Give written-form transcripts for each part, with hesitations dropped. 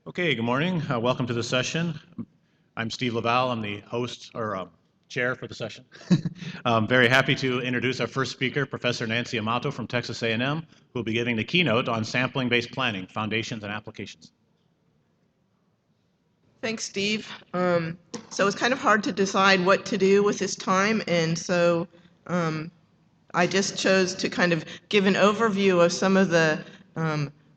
Okay, good morning. Welcome to the session. I'm Steve Laval. I'm the host or chair for the session. I'm very happy to introduce our first speaker, Professor Nancy Amato from Texas A&M, who will be giving the keynote on sampling-based planning, foundations and applications. Thanks, Steve. So it's kind of hard to decide what to do with this time, and so I just chose to kind of give an overview of some of the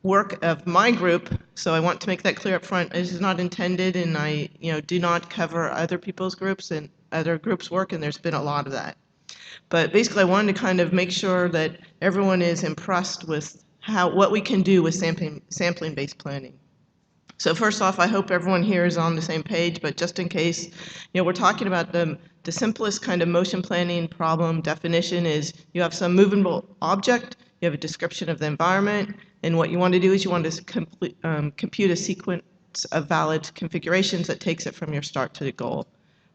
work of my group. So I want to make that clear up front. This is not intended, and I do not cover other people's groups and other groups' work, and there's been a lot of that. But basically, I wanted to kind of make sure that everyone is impressed with what we can do with sampling-based planning. So first off, I hope everyone here is on the same page, but just in case, we're talking about the simplest kind of motion planning problem definition is you have some movable object, you have a description of the environment, and what you want to do is you want to compute a sequence of valid configurations that takes it from your start to the goal.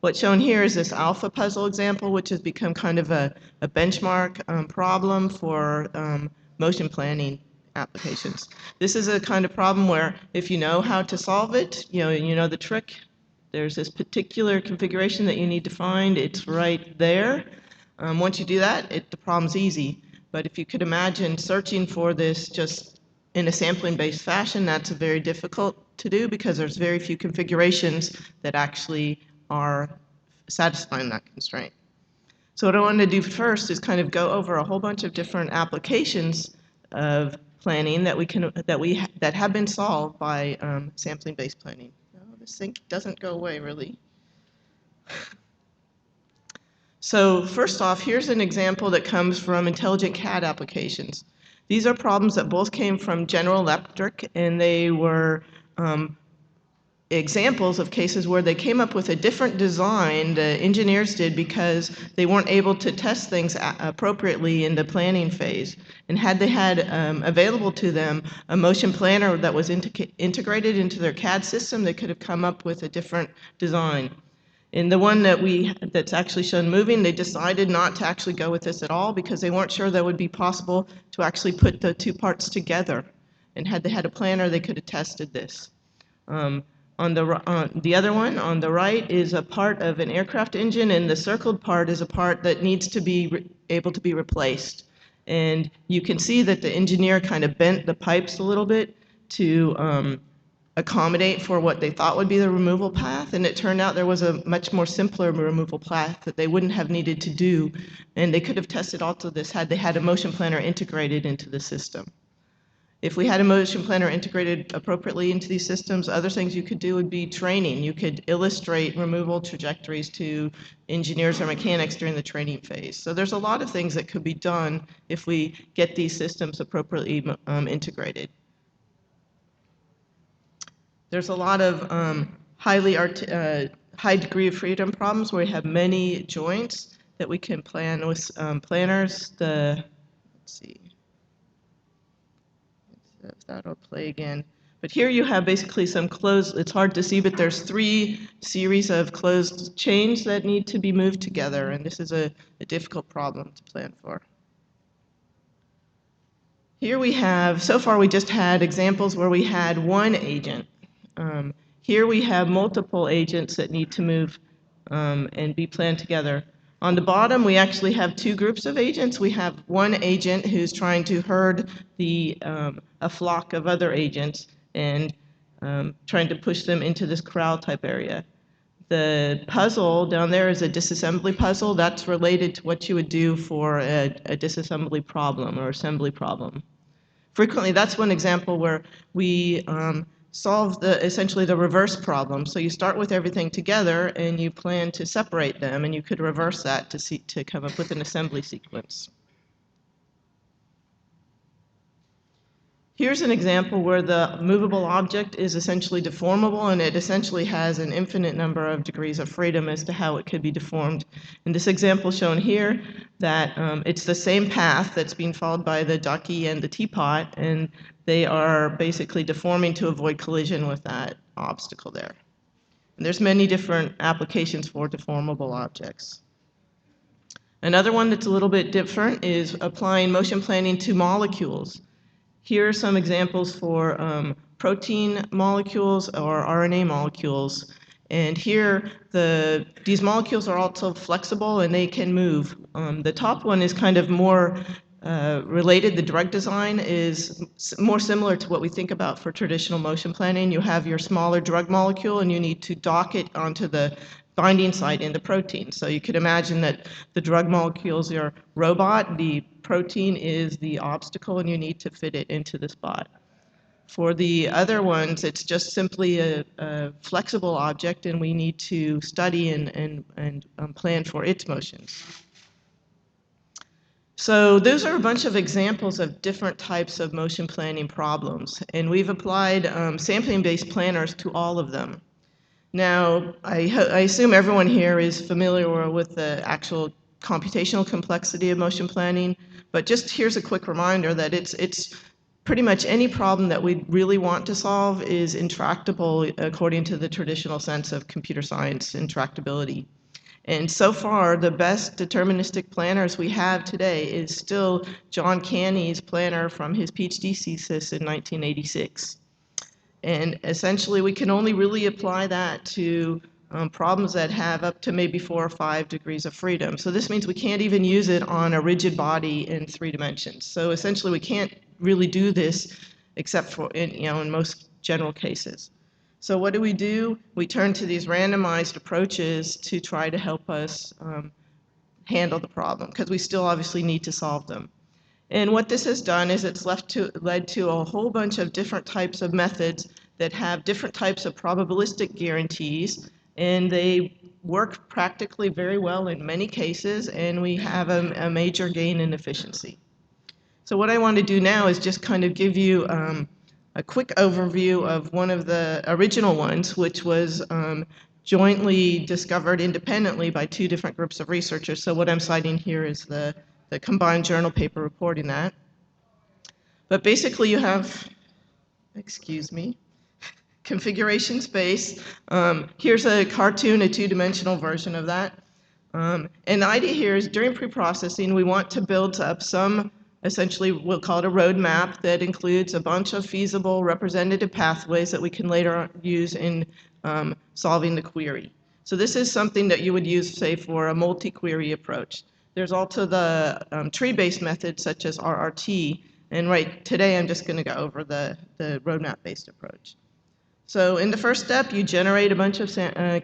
What's shown here is this alpha puzzle example, which has become kind of a benchmark problem for motion planning applications. This is a kind of problem where if you know how to solve it, you know the trick. There's this particular configuration that you need to find. It's right there. Once you do that, the problem's easy. But if you could imagine searching for this just in a sampling-based fashion, that's very difficult to do because there's very few configurations that actually are satisfying that constraint. So what I want to do first is kind of go over a whole bunch of different applications of planning that have been solved by sampling-based planning. Oh, this thing doesn't go away really. So first off, here's an example that comes from intelligent CAD applications. These are problems that both came from General Electric, and they were examples of cases where they came up with a different design, the engineers did, because they weren't able to test things appropriately in the planning phase. And had they had available to them a motion planner that was integrated into their CAD system, they could have come up with a different design. In the one that's actually shown moving, they decided not to actually go with this at all because they weren't sure that it would be possible to actually put the two parts together. And had they had a planner, they could have tested this. On the other one, on the right, is a part of an aircraft engine, and the circled part is a part that needs to be able to be replaced. And you can see that the engineer kind of bent the pipes a little bit to accommodate for what they thought would be the removal path, and it turned out there was a much more simpler removal path that they wouldn't have needed to do, and they could have tested all of this had they had a motion planner integrated into the system. If we had a motion planner integrated appropriately into these systems, other things you could do would be training. You could illustrate removal trajectories to engineers or mechanics during the training phase. So there's a lot of things that could be done if we get these systems appropriately integrated. There's a lot of high degree of freedom problems where we have many joints that we can plan with planners. Let's see. If that'll play again. But here you have basically some closed, it's hard to see, but there's 3 series of closed chains that need to be moved together, and this is a difficult problem to plan for. Here we have, so far we just had examples where we had one agent. Here we have multiple agents that need to move and be planned together. On the bottom, we actually have 2 groups of agents. We have one agent who's trying to herd a flock of other agents and trying to push them into this corral type area. The puzzle down there is a disassembly puzzle. That's related to what you would do for a disassembly problem or assembly problem. Frequently, that's one example where we solve essentially the reverse problem. So you start with everything together and you plan to separate them, and you could reverse that to come up with an assembly sequence. Here's an example where the movable object is essentially deformable, and it essentially has an infinite number of degrees of freedom as to how it could be deformed. In this example shown here, that it's the same path that's being followed by the ducky and the teapot, and they are basically deforming to avoid collision with that obstacle there. And there's many different applications for deformable objects. Another one that's a little bit different is applying motion planning to molecules. Here are some examples for protein molecules or RNA molecules. And here, these molecules are also flexible and they can move. The top one is kind of more related. The drug design is more similar to what we think about for traditional motion planning. You have your smaller drug molecule and you need to dock it onto the binding site in the protein. So you could imagine that the drug molecules are robot, the protein is the obstacle, and you need to fit it into the spot. For the other ones, it's just simply a flexible object, and we need to study and plan for its motions. So those are a bunch of examples of different types of motion planning problems, and we've applied sampling-based planners to all of them. Now, I assume everyone here is familiar with the actual computational complexity of motion planning, but just here's a quick reminder that it's pretty much any problem that we really want to solve is intractable according to the traditional sense of computer science intractability. And so far, the best deterministic planners we have today is still John Canny's planner from his PhD thesis in 1986. And essentially, we can only really apply that to problems that have up to maybe 4 or 5 degrees of freedom. So this means we can't even use it on a rigid body in 3 dimensions. So essentially, we can't really do this except for in most general cases. So what do? We turn to these randomized approaches to try to help us handle the problem, because we still obviously need to solve them. And what this has done is it's led to a whole bunch of different types of methods that have different types of probabilistic guarantees, and they work practically very well in many cases, and we have a major gain in efficiency. So what I want to do now is just kind of give you a quick overview of one of the original ones, which was jointly discovered independently by 2 different groups of researchers. So what I'm citing here is the combined journal paper reporting that. But basically you have, configuration space. Here's a cartoon, a 2-dimensional version of that. And the idea here is during preprocessing, we want to build up some, essentially we'll call it a roadmap that includes a bunch of feasible representative pathways that we can later use in solving the query. So this is something that you would use, say, for a multi-query approach. There's also the tree-based methods such as RRT, and today I'm just going to go over the roadmap-based approach. So in the first step, you generate a bunch of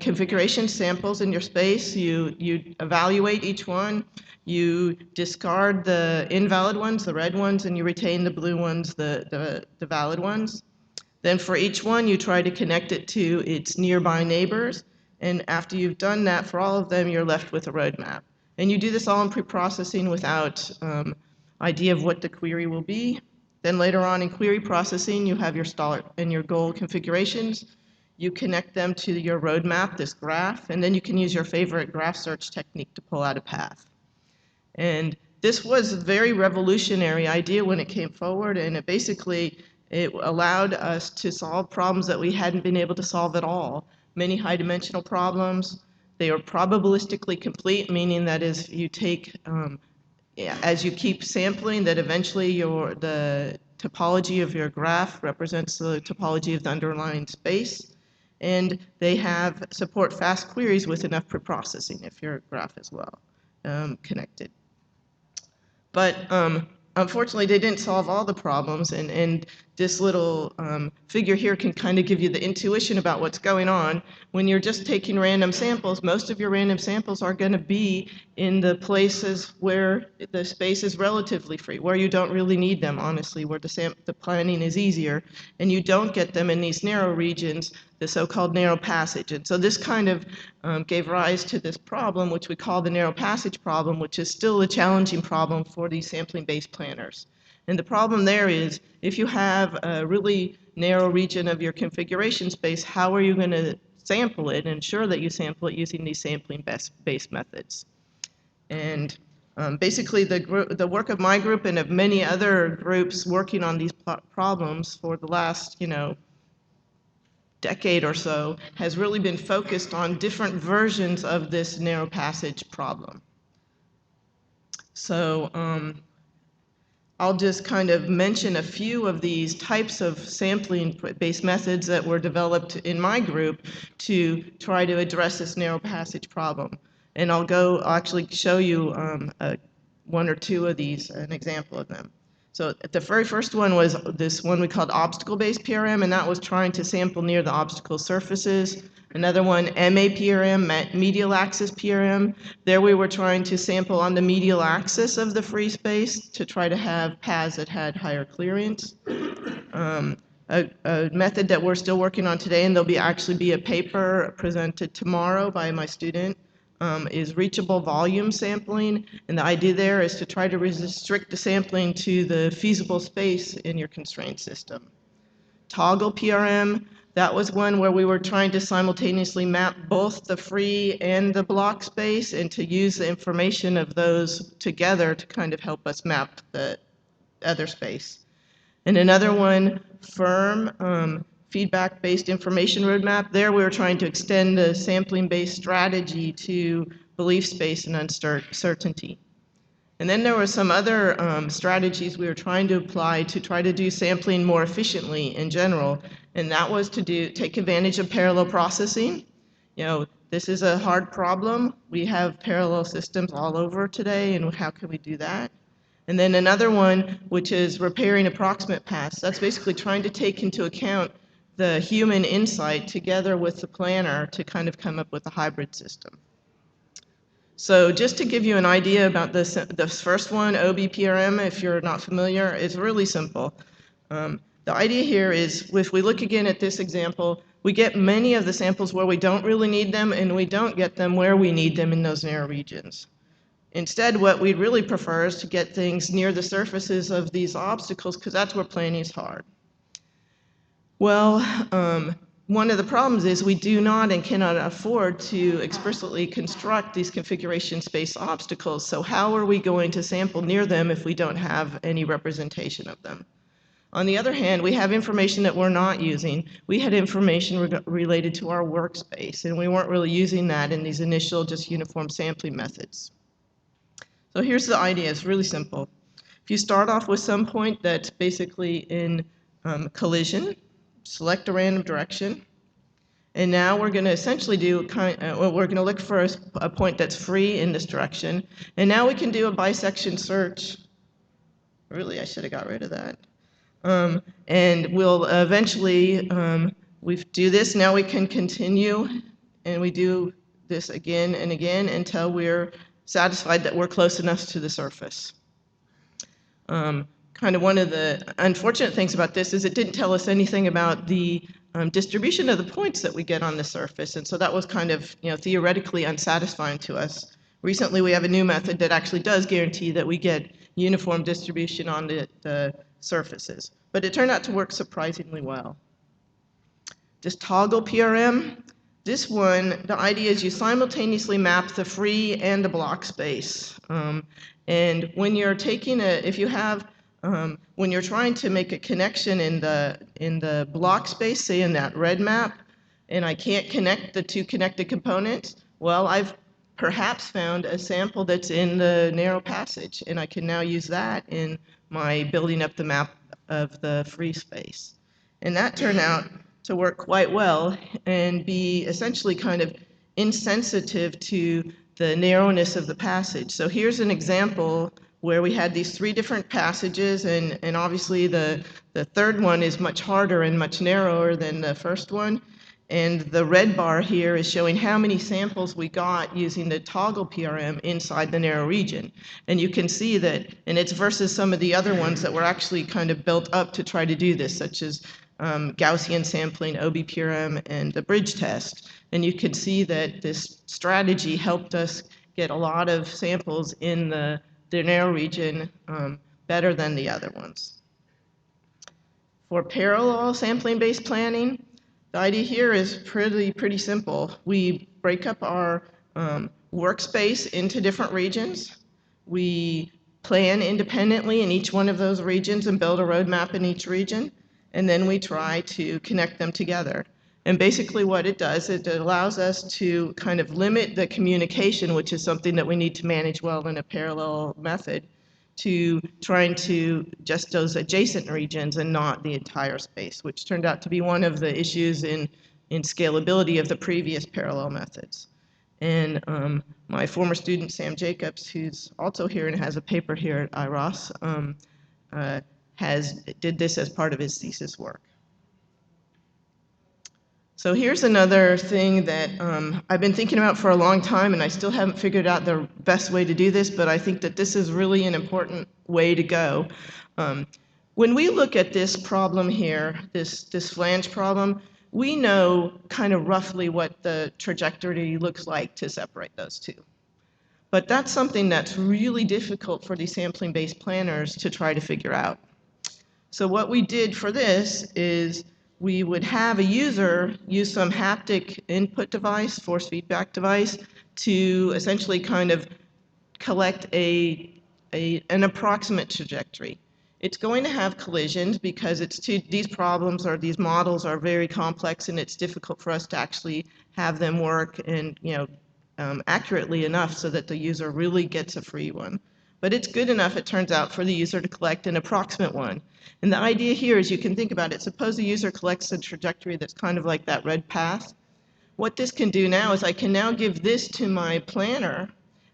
configuration samples in your space. You evaluate each one. You discard the invalid ones, the red ones, and you retain the blue ones, the valid ones. Then for each one, you try to connect it to its nearby neighbors. And after you've done that for all of them, you're left with a roadmap. And you do this all in preprocessing without idea of what the query will be. Then later on in query processing, you have your start and your goal configurations. You connect them to your roadmap, this graph, and then you can use your favorite graph search technique to pull out a path. And this was a very revolutionary idea when it came forward, and it allowed us to solve problems that we hadn't been able to solve at all. Many high-dimensional problems. They are probabilistically complete, meaning that is you take as you keep sampling, that eventually the topology of your graph represents the topology of the underlying space. And they support fast queries with enough preprocessing if your graph is well connected. But unfortunately, they didn't solve all the problems, and this little figure here can kind of give you the intuition about what's going on. When you're just taking random samples, most of your random samples are going to be in the places where the space is relatively free, where you don't really need them, honestly, where the planning is easier, and you don't get them in these narrow regions, the so-called narrow passage. And so this kind of gave rise to this problem, which we call the narrow passage problem, which is still a challenging problem for these sampling-based planners. And the problem there is, if you have a really narrow region of your configuration space, how are you going to sample it and ensure that you sample it using these sampling-based methods? And basically, the work of my group and of many other groups working on these problems for the last, decade or so has really been focused on different versions of this narrow passage problem. So I'll just kind of mention a few of these types of sampling-based methods that were developed in my group to try to address this narrow passage problem. And I'll actually show you one or two of these, an example of them. So the very first one was this one we called obstacle-based PRM, and that was trying to sample near the obstacle surfaces. Another one, MAPRM, medial axis PRM. There we were trying to sample on the medial axis of the free space to try to have paths that had higher clearance. A method that we're still working on today, and there'll actually be a paper presented tomorrow by my student, is reachable volume sampling. And the idea there is to try to restrict the sampling to the feasible space in your constraint system. Toggle PRM, that was one where we were trying to simultaneously map both the free and the block space and to use the information of those together to kind of help us map the other space. And another one, FIRM, feedback-based information roadmap. There we were trying to extend the sampling-based strategy to belief space and uncertainty. And then there were some other strategies we were trying to apply to try to do sampling more efficiently in general, and that was to take advantage of parallel processing. You know, this is a hard problem. We have parallel systems all over today, and how can we do that? And then another one, which is repairing approximate paths. That's basically trying to take into account the human insight together with the planner to kind of come up with a hybrid system. So just to give you an idea about this first one, OBPRM, if you're not familiar, it's really simple. The idea here is, if we look again at this example, we get many of the samples where we don't really need them, and we don't get them where we need them in those narrow regions. Instead, what we'd really prefer is to get things near the surfaces of these obstacles, because that's where planning is hard. Well, one of the problems is we do not and cannot afford to explicitly construct these configuration space obstacles. So how are we going to sample near them if we don't have any representation of them? On the other hand, we have information that we're not using. We had information related to our workspace, and we weren't really using that in these initial just uniform sampling methods. So here's the idea. It's really simple. If you start off with some point that's basically in collision, select a random direction, and now we're going to essentially do we're going to look for a point that's free in this direction, and now we can do a bisection search. Really, I should have got rid of that. And we'll eventually we do this. Now we can continue, and we do this again and again until we're satisfied that we're close enough to the surface. Kind of one of the unfortunate things about this is it didn't tell us anything about the distribution of the points that we get on the surface, and so that was kind of, you know, theoretically unsatisfying to us. Recently, we have a new method that actually does guarantee that we get uniform distribution on the surfaces, but it turned out to work surprisingly well. This toggle PRM, this one, the idea is you simultaneously map the free and the block space, and when you're taking when you're trying to make a connection in the block space, say in that red map, and I can't connect the two connected components, well, I've perhaps found a sample that's in the narrow passage, and I can now use that in my building up the map of the free space. And that turned out to work quite well and be essentially kind of insensitive to the narrowness of the passage. So here's an example where we had these three different passages, and obviously the third one is much harder and much narrower than the first one. And the red bar here is showing how many samples we got using the toggle PRM inside the narrow region. And you can see that, and it's versus some of the other ones that were actually kind of built up to try to do this, such as Gaussian sampling, OBPRM, and the bridge test. And you can see that this strategy helped us get a lot of samples in the narrow region better than the other ones. For parallel sampling-based planning, the idea here is pretty simple. We break up our workspace into different regions. We plan independently in each one of those regions and build a roadmap in each region, and then we try to connect them together. And basically what it does, it allows us to kind of limit the communication, which is something that we need to manage well in a parallel method, to trying to just those adjacent regions and not the entire space, which turned out to be one of the issues in scalability of the previous parallel methods. And my former student, Sam Jacobs, who's also here and has a paper here at IROS, did this as part of his thesis work. So here's another thing that I've been thinking about for a long time, and I still haven't figured out the best way to do this, but I think that this is really an important way to go. When we look at this problem here, this flange problem, we know kind of roughly what the trajectory looks like to separate those two. But that's something that's really difficult for these sampling-based planners to try to figure out. So what we did for this is we would have a user use some haptic input device, force feedback device, to essentially kind of collect an approximate trajectory. It's going to have collisions because these problems or these models are very complex, and it's difficult for us to actually have them work and accurately enough so that the user really gets a free one. But it's good enough, it turns out, for the user to collect an approximate one. And the idea here is you can think about it. Suppose the user collects a trajectory that's kind of like that red path. What this can do now is I can now give this to my planner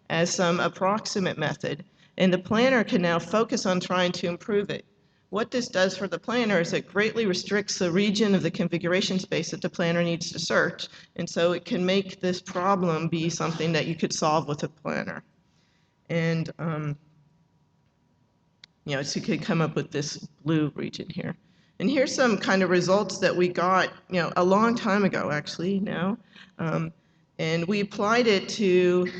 as some approximate method, and the planner can now focus on trying to improve it. What this does for the planner is it greatly restricts the region of the configuration space that the planner needs to search, and so it can make this problem be something that you could solve with a planner. And so you could come up with this blue region here. And here's some kind of results that we got, a long time ago, actually, now. And we applied it to,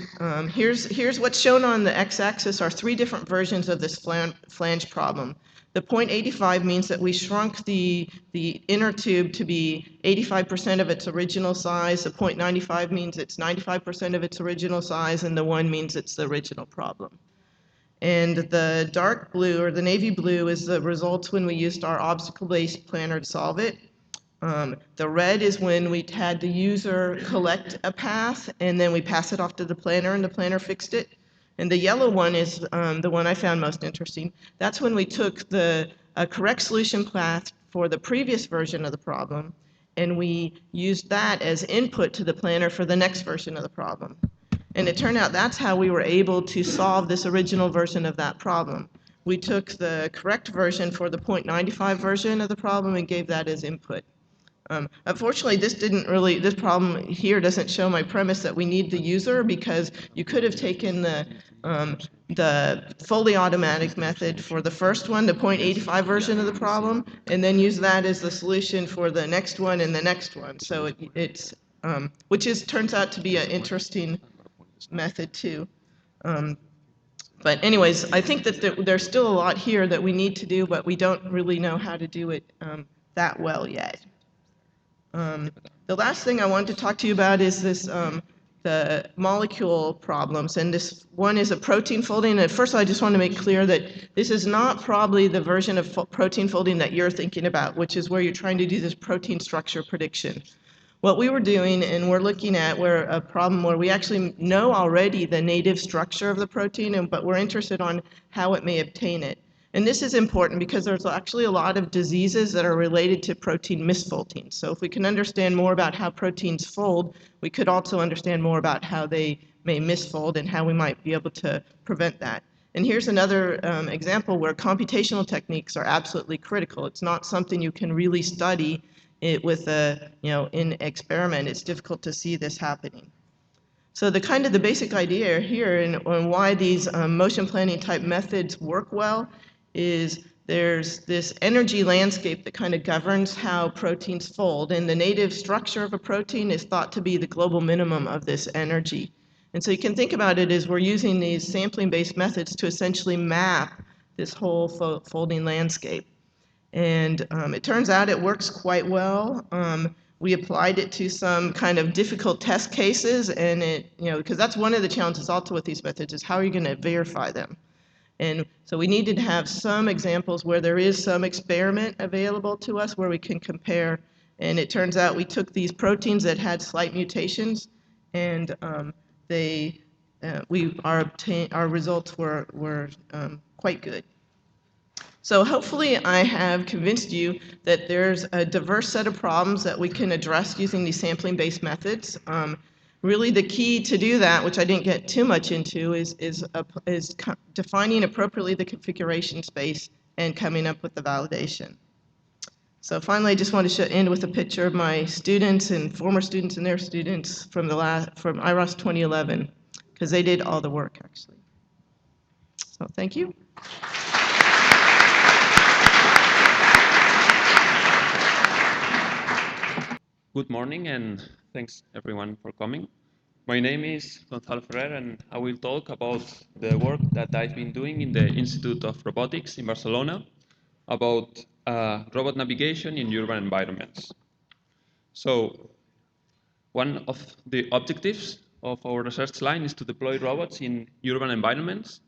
here's what's shown on the x-axis are 3 different versions of this flange problem. The 0.85 means that we shrunk the inner tube to be 85% of its original size. The 0.95 means it's 95% of its original size, and the 1 means it's the original problem. And the dark blue, or the navy blue, is the results when we used our obstacle-based planner to solve it. The red is when we had the user collect a path, and then we pass it off to the planner, and the planner fixed it. And the yellow one is the one I found most interesting. That's when we took the correct solution path for the previous version of the problem, and we used that as input to the planner for the next version of the problem. And it turned out that's how we were able to solve this original version of that problem. We took the correct version for the 0.95 version of the problem and gave that as input. Unfortunately, this problem here doesn't show my premise that we need the user, because you could have taken the fully automatic method for the first one, the 0.85 version of the problem, and then use that as the solution for the next one and the next one. So which turns out to be an interesting method too. But anyways, I think that there's still a lot here that we need to do, but we don't really know how to do it that well yet. The last thing I wanted to talk to you about is the molecule problems, and this one is a protein folding. And first, I just want to make clear that this is not probably the version of protein folding that you're thinking about, which is where you're trying to do this protein structure prediction. What we were doing, and we're looking at a problem where we actually know already the native structure of the protein, but we're interested on how it may obtain it. And this is important because there's actually a lot of diseases that are related to protein misfolding. So if we can understand more about how proteins fold, we could also understand more about how they may misfold and how we might be able to prevent that. And here's another example where computational techniques are absolutely critical. It's not something you can really study with in experiment. It's difficult to see this happening. So the basic idea here and why these motion planning type methods work well is there's this energy landscape that kind of governs how proteins fold, and the native structure of a protein is thought to be the global minimum of this energy. And so you can think about it as we're using these sampling-based methods to essentially map this whole folding landscape. And it turns out it works quite well. We applied it to some kind of difficult test cases, and because that's one of the challenges also with these methods is how are you going to verify them? And so we needed to have some examples where there is some experiment available to us where we can compare. And it turns out we took these proteins that had slight mutations, and our results were quite good. So hopefully I have convinced you that there's a diverse set of problems that we can address using these sampling-based methods. Really the key to do that, which I didn't get too much into, is defining appropriately the configuration space and coming up with the validation. So finally, I just want to end with a picture of my students and former students and their students from from IROS 2011, because they did all the work, actually. So thank you. Good morning, and thanks everyone for coming. My name is Gonzalo Ferrer, and I will talk about the work that I've been doing in the Institute of Robotics in Barcelona about robot navigation in urban environments. So one of the objectives of our research line is to deploy robots in urban environments.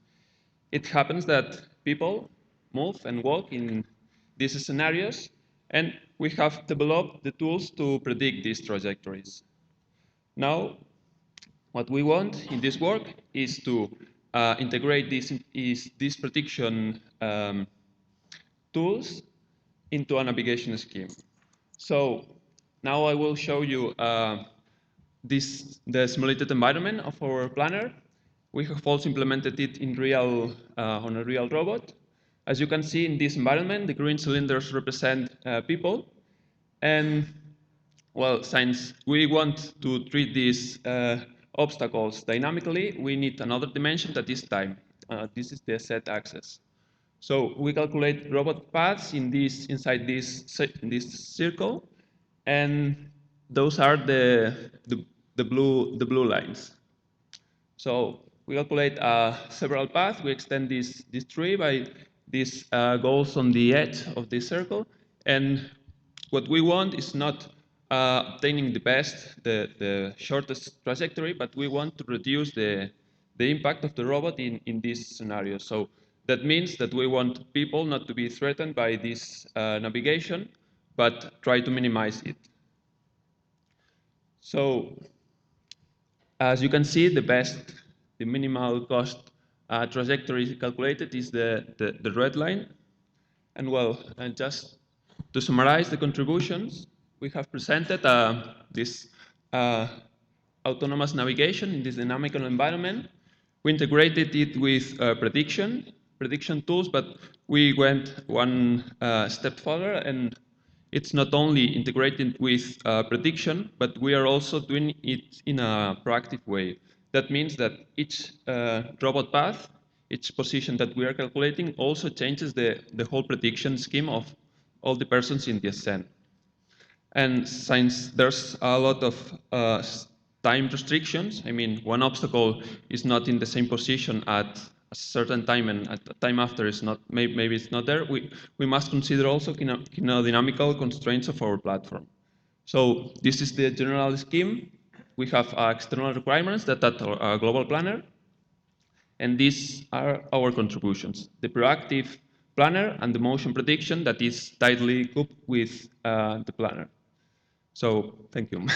It happens that people move and walk in these scenarios, and we have developed the tools to predict these trajectories. Now, what we want in this work is to integrate these prediction tools into a navigation scheme. So now I will show you the simulated environment of our planner. We have also implemented it in on a real robot. As you can see in this environment, the green cylinders represent people. And well, since we want to treat these obstacles dynamically, we need another dimension that is time. This is the z-axis. So we calculate robot paths inside this circle, and those are the blue lines. So we calculate several paths. We extend this tree by these goals on the edge of this circle, and what we want is not obtaining the shortest trajectory, but we want to reduce the impact of the robot in this scenario. So that means that we want people not to be threatened by this navigation, but try to minimize it. So as you can see, the minimal cost trajectory calculated is the red line. And well, just to summarize the contributions, we have presented this autonomous navigation in this dynamical environment. We integrated it with prediction tools, but we went one step further, and it's not only integrated with prediction, but we are also doing it in a proactive way. That means that each robot path, each position that we are calculating also changes the whole prediction scheme of all the persons in the ascent. And since there's a lot of time restrictions, I mean, one obstacle is not in the same position at a certain time, and at the time after is not, maybe it's not there, we must consider also kinodynamical constraints of our platform. So this is the general scheme. We have external requirements that are a global planner, and these are our contributions: the proactive planner and the motion prediction that is tightly coupled with the planner. So thank you.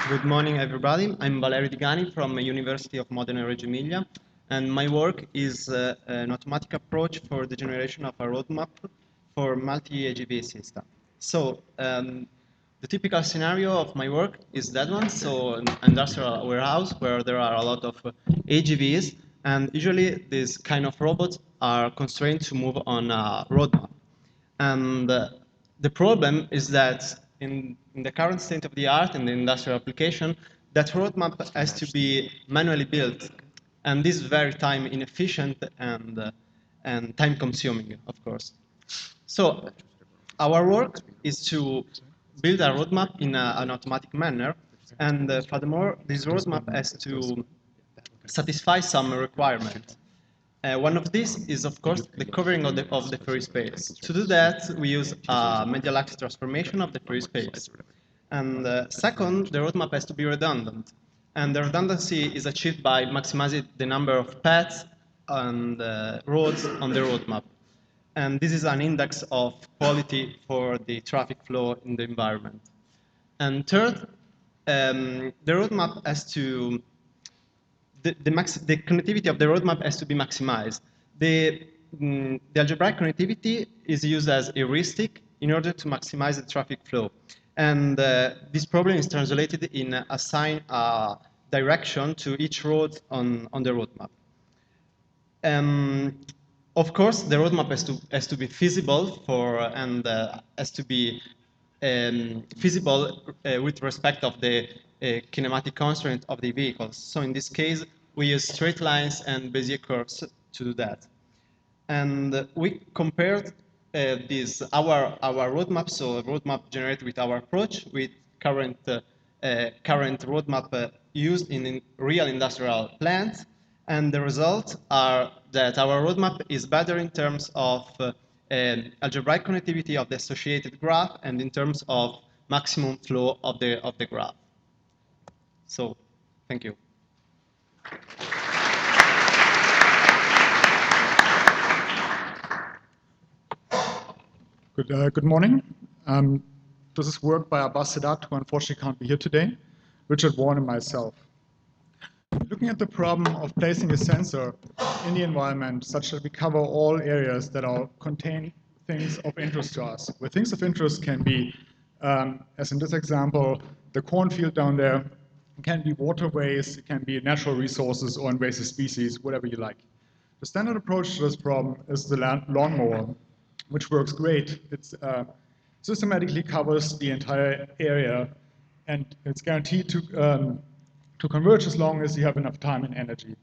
Good morning, everybody. I'm Valerio Digani from the University of Modena and Reggio Emilia, and my work is an automatic approach for the generation of a roadmap for multi-AGV system. So the typical scenario of my work is that one, so an industrial warehouse where there are a lot of AGVs, and usually these kind of robots are constrained to move on a roadmap. And the problem is that in the current state of the art in the industrial application, that roadmap has to be manually built. And this is very time inefficient and time consuming, of course. So our work is to build a roadmap in an automatic manner. And furthermore, this roadmap has to satisfy some requirements. One of these is, of course, the covering of the free space. To do that, we use a medial axis transformation of the free space. And second, the roadmap has to be redundant. And the redundancy is achieved by maximizing the number of paths and roads on the roadmap. And this is an index of quality for the traffic flow in the environment. And third, the roadmap has to the connectivity of the roadmap has to be maximized. The algebraic connectivity is used as a heuristic in order to maximize the traffic flow. And this problem is translated in assign a direction to each road on the roadmap. Of course, the roadmap has to be feasible and has to be feasible with respect of the kinematic constraint of the vehicles. So in this case, we use straight lines and Bezier curves to do that. And we compared our roadmap, so a roadmap generated with our approach, with current roadmap used in real industrial plants. And the results are that our roadmap is better in terms of algebraic connectivity of the associated graph and in terms of maximum flow of the graph. So, thank you. Good morning. This is work by Abbas Sadat, who unfortunately can't be here today, Richard Warren, and myself. Looking at the problem of placing a sensor in the environment such that we cover all areas that contain things of interest to us, where things of interest can be, as in this example, the cornfield down there, it can be waterways, it can be natural resources or invasive species, whatever you like. The standard approach to this problem is the lawnmower, which works great. It systematically covers the entire area, and it's guaranteed to converge as long as you have enough time and energy.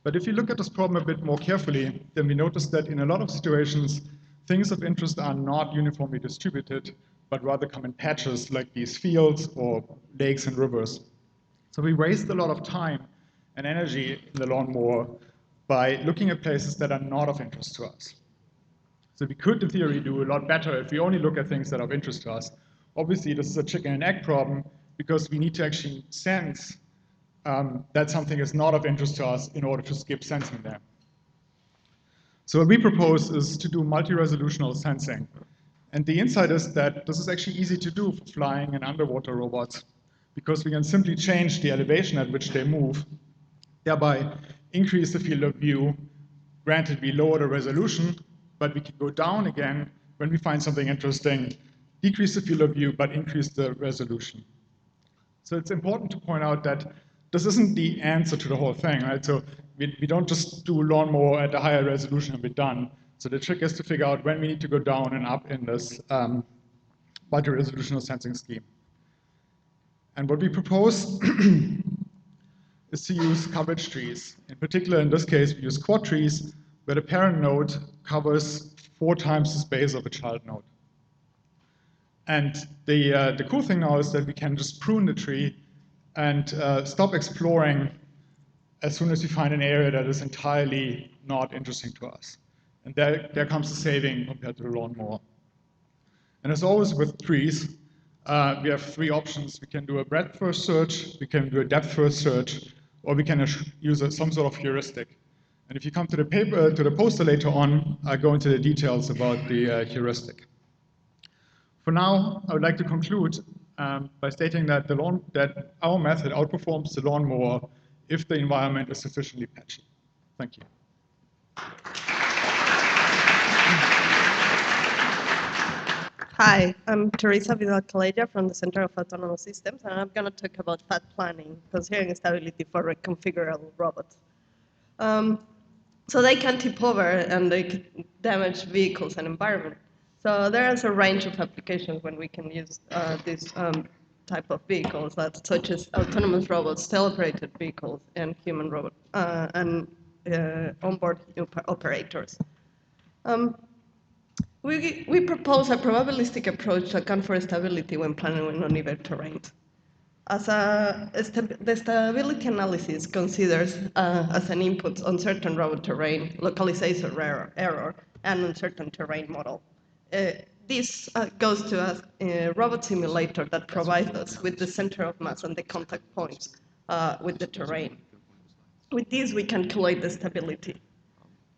But if you look at this problem a bit more carefully, then we notice that in a lot of situations, things of interest are not uniformly distributed, but rather come in patches like these fields or lakes and rivers. So we waste a lot of time and energy in the lawnmower by looking at places that are not of interest to us. So we could, in theory, do a lot better if we only look at things that are of interest to us. Obviously, this is a chicken and egg problem because we need to actually sense that something is not of interest to us in order to skip sensing them. So what we propose is to do multi-resolutional sensing. And the insight is that this is actually easy to do for flying and underwater robots because we can simply change the elevation at which they move, thereby increase the field of view. Granted, we lower the resolution, but we can go down again when we find something interesting, decrease the field of view, but increase the resolution. So it's important to point out that this isn't the answer to the whole thing, right? So we don't just do lawnmower at a higher resolution and we're done. So the trick is to figure out when we need to go down and up in this multi-resolutional sensing scheme. And what we propose is to use coverage trees. In particular, in this case, we use quad trees, where the parent node covers 4 times the space of a child node. And the cool thing now is that we can just prune the tree and stop exploring as soon as we find an area that is entirely not interesting to us. And there comes the saving compared to the lawnmower. And as always with trees, we have 3 options. We can do a breadth-first search, we can do a depth-first search, or we can use some sort of heuristic. And if you come to the poster later on, I'll go into the details about the heuristic. For now, I would like to conclude by stating that our method outperforms the lawnmower if the environment is sufficiently patchy. Thank you. Hi, I'm Teresa Vidal-Calleja from the Center of Autonomous Systems, and I'm going to talk about path planning, considering stability for reconfigurable robots. So they can tip over and they can damage vehicles and environment. So there is a range of applications when we can use this type of vehicles, such as autonomous robots, teleoperated vehicles, and human robot and onboard operators. We propose a probabilistic approach to account for stability when planning on uneven terrains. The stability analysis considers as an input uncertain robot terrain, localization error, and uncertain terrain model. This goes to a robot simulator that provides us with the center of mass and the contact points with the terrain. With this, we can calculate the stability.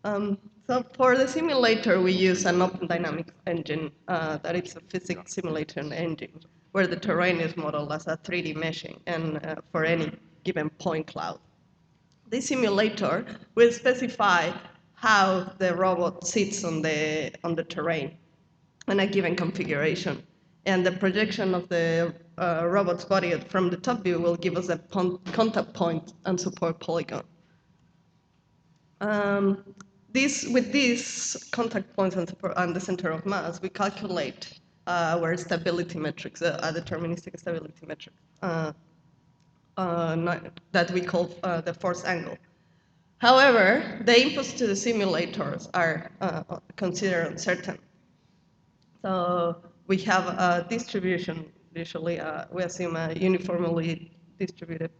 So for the simulator, we use an open dynamics engine that is a physics simulation engine, where the terrain is modeled as a 3D meshing and for any given point cloud. This simulator will specify how the robot sits on the terrain in a given configuration. And the projection of the robot's body from the top view will give us a contact point and support polygon. With these contact points and the center of mass, we calculate our stability metrics, a deterministic stability metric that we call the force angle. However, the inputs to the simulators are considered uncertain. So we have a distribution, usually we assume a uniformly distributed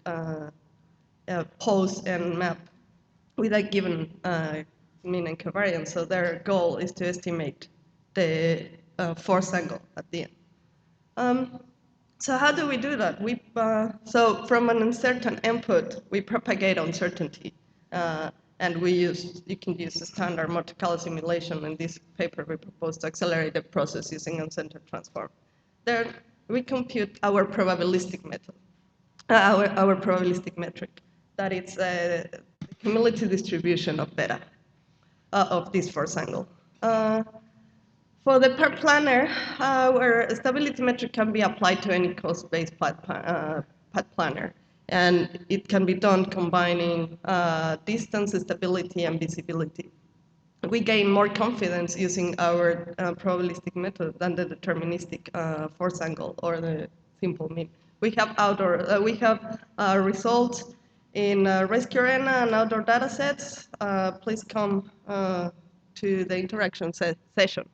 pose and map with a given mean and covariance. So their goal is to estimate the force angle at the end. So how do we do that? So from an uncertain input, we propagate uncertainty. And you can use the standard Monte Carlo simulation. In this paper, we propose to accelerate the process using uncentered transform. There, we compute our probabilistic method, our probabilistic metric, that it's the cumulative distribution of beta of this force angle. For the per planner, our stability metric can be applied to any cost-based path planner. And it can be done combining distance, stability, and visibility. We gain more confidence using our probabilistic method than the deterministic force angle or the simple mean. We have results in Rescue Arena and outdoor data sets. Please come to the interaction session.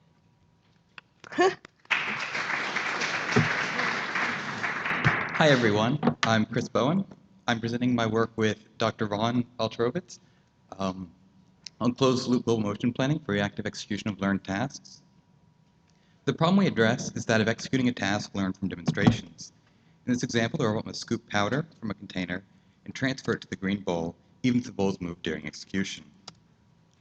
Hi, everyone. I'm Chris Bowen. I'm presenting my work with Dr. Ron Balcherovitz on closed-loop global motion planning for reactive execution of learned tasks. The problem we address is that of executing a task learned from demonstrations. In this example, the robot must scoop powder from a container and transfer it to the green bowl, even if the bowl is moved during execution.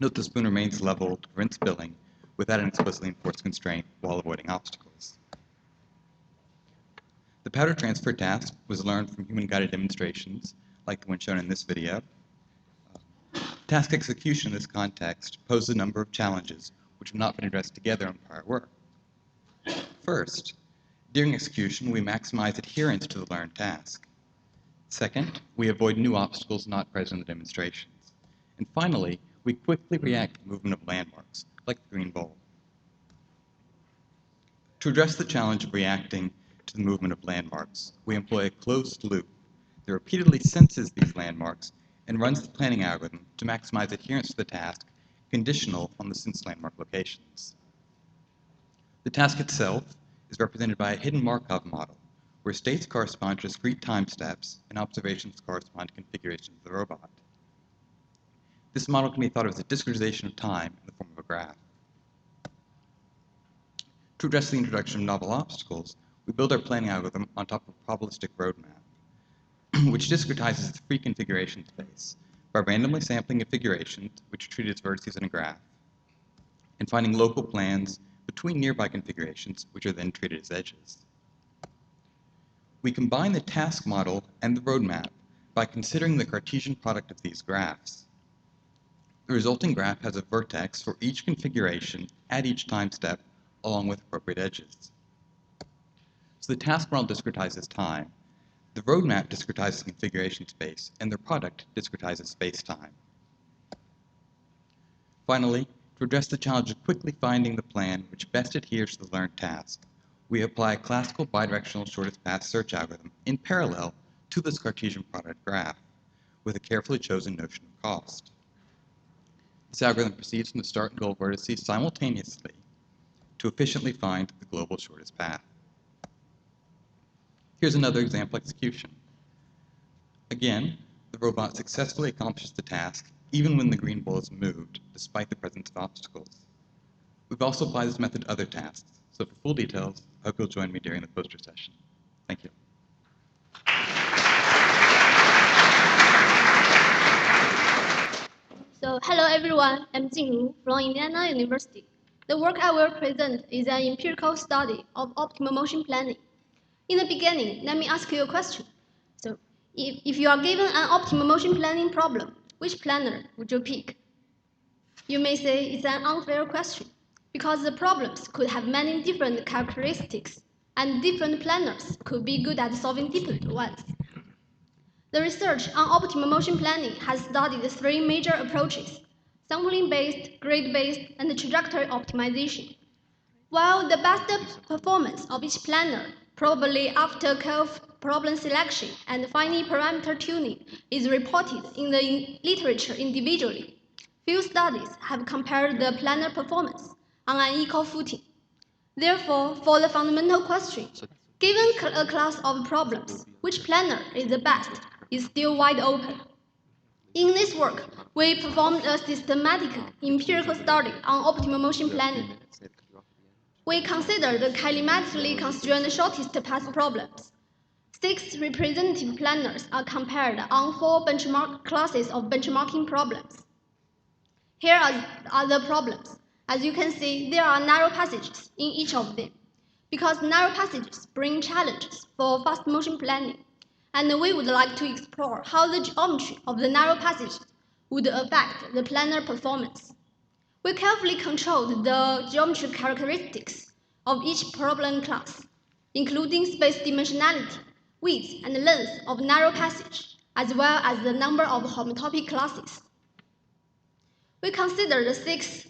Note the spoon remains level to prevent spilling without an explicitly enforced constraint while avoiding obstacles. The powder transfer task was learned from human-guided demonstrations, like the one shown in this video. Task execution in this context poses a number of challenges which have not been addressed together in prior work. First, during execution, we maximize adherence to the learned task. Second, we avoid new obstacles not present in the demonstrations. And finally, we quickly react to the movement of landmarks, like the green bowl. To address the challenge of reacting to the movement of landmarks, we employ a closed loop that repeatedly senses these landmarks and runs the planning algorithm to maximize adherence to the task, conditional on the sensed landmark locations. The task itself is represented by a hidden Markov model, where states correspond to discrete time steps and observations correspond to configurations of the robot. This model can be thought of as a discretization of time in the form of a graph. To address the introduction of novel obstacles, we build our planning algorithm on top of a probabilistic roadmap, which discretizes the free configuration space by randomly sampling configurations which are treated as vertices in a graph, and finding local plans between nearby configurations which are then treated as edges. We combine the task model and the roadmap by considering the Cartesian product of these graphs. The resulting graph has a vertex for each configuration at each time step, along with appropriate edges. So the task model discretizes time, the roadmap discretizes configuration space, and their product discretizes space-time. Finally, to address the challenge of quickly finding the plan which best adheres to the learned task, we apply a classical bidirectional shortest path search algorithm in parallel to this Cartesian product graph, with a carefully chosen notion of cost. This algorithm proceeds from the start and goal vertices simultaneously to efficiently find the global shortest path. Here's another example execution. Again, the robot successfully accomplishes the task even when the green bowl is moved, despite the presence of obstacles. We've also applied this method to other tasks, so for full details, I hope you'll join me during the poster session. Thank you. So, hello everyone, I'm Jingru from Indiana University. The work I will present is an empirical study of optimal motion planning. In the beginning, let me ask you a question. So, if you are given an optimal motion planning problem, which planner would you pick? You may say it's an unfair question, because the problems could have many different characteristics, and different planners could be good at solving different ones. The research on optimal motion planning has studied 3 major approaches: sampling-based, grid-based, and trajectory optimization. While the best performance of each planner, probably after curve problem selection and finite parameter tuning, is reported in the literature individually, few studies have compared the planner performance on an equal footing. Therefore, for the fundamental question, given a class of problems, which planner is the best is still wide open. In this work, we performed a systematic empirical study on optimal motion planning. We considered the kinematically constrained shortest path problems. 6 representative planners are compared on 4 benchmark classes of benchmarking problems. Here are the problems. As you can see, there are narrow passages in each of them, because narrow passages bring challenges for fast motion planning, and we would like to explore how the geometry of the narrow passages would affect the planner performance. We carefully controlled the geometric characteristics of each problem class, including space dimensionality, width, and length of narrow passage, as well as the number of homotopy classes. We considered 6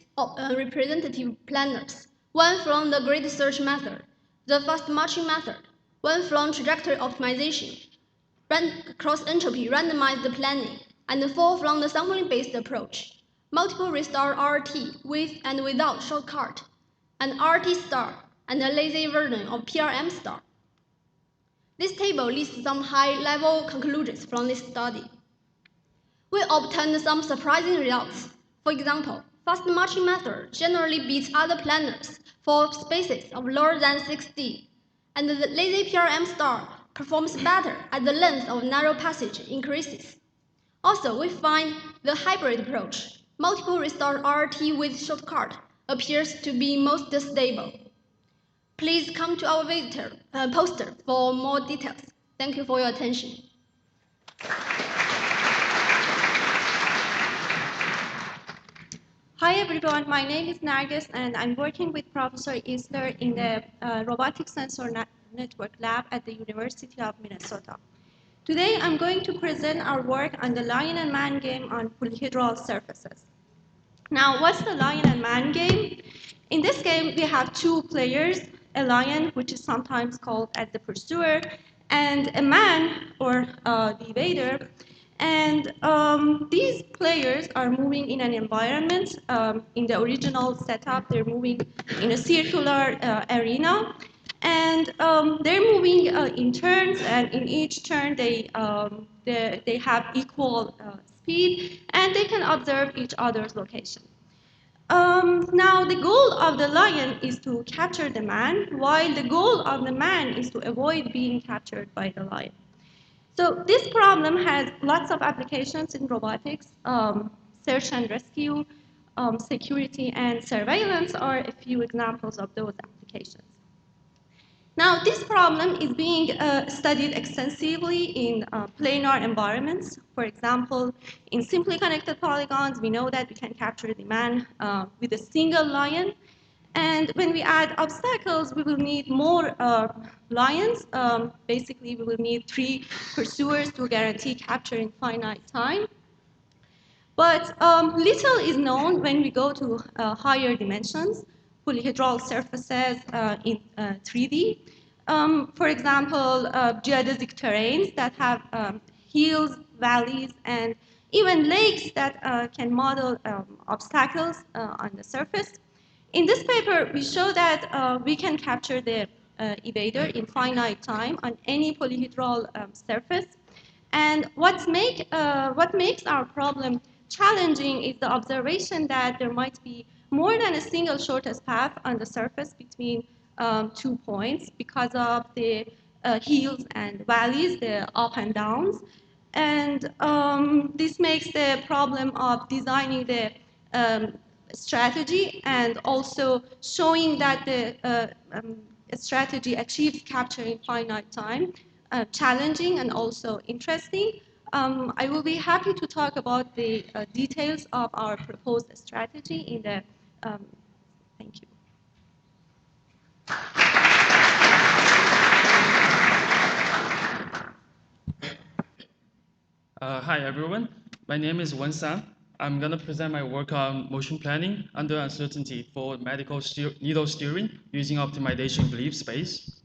representative planners, 1 from the grid search method, the fast matching method, 1 from trajectory optimization, cross-entropy randomized planning, and 4 from the sampling-based approach. Multiple restore RT with and without shortcut, an RT star, and a lazy version of PRM star. This table lists some high-level conclusions from this study. We obtained some surprising results. For example, fast matching method generally beats other planners for spaces of lower than 6D, and the lazy PRM star performs better as the length of narrow passage increases. Also, we find the hybrid approach, multiple restore RT with shortcut, appears to be most stable. Please come to our poster for more details. Thank you for your attention. Hi everyone, my name is Nargis and I'm working with Professor Easter in the Robotic Sensor Network Lab at the University of Minnesota. Today I'm going to present our work on the lion and man game on polyhedral surfaces. Now, what's the lion and man game? In this game, we have 2 players, a lion, which is sometimes called as the pursuer, and a man, or the evader. And these players are moving in an environment. In the original setup, they're moving in a circular arena. And they're moving in turns, and in each turn, they have equal speed, and they can observe each other's location. Now, the goal of the lion is to capture the man, while the goal of the man is to avoid being captured by the lion. So this problem has lots of applications in robotics. Search and rescue, security, and surveillance are a few examples of those applications. Now, this problem is being studied extensively in planar environments. For example, in simply connected polygons, we know that we can capture the man with a single lion. And when we add obstacles, we will need more lions. Basically, we will need 3 pursuers to guarantee capture in finite time. But little is known when we go to higher dimensions, polyhedral surfaces in 3D. For example, geodesic terrains that have hills, valleys, and even lakes that can model obstacles on the surface. In this paper, we show that we can capture the evader in finite time on any polyhedral surface. And what makes our problem challenging is the observation that there might be more than a single shortest path on the surface between 2 points because of the hills and valleys, the up and downs. And this makes the problem of designing the strategy and also showing that the strategy achieves capture in finite time challenging and also interesting. I will be happy to talk about the details of our proposed strategy in the, thank you. Hi, everyone. My name is Wen San. I'm going to present my work on motion planning under uncertainty for medical needle steering using optimization belief space.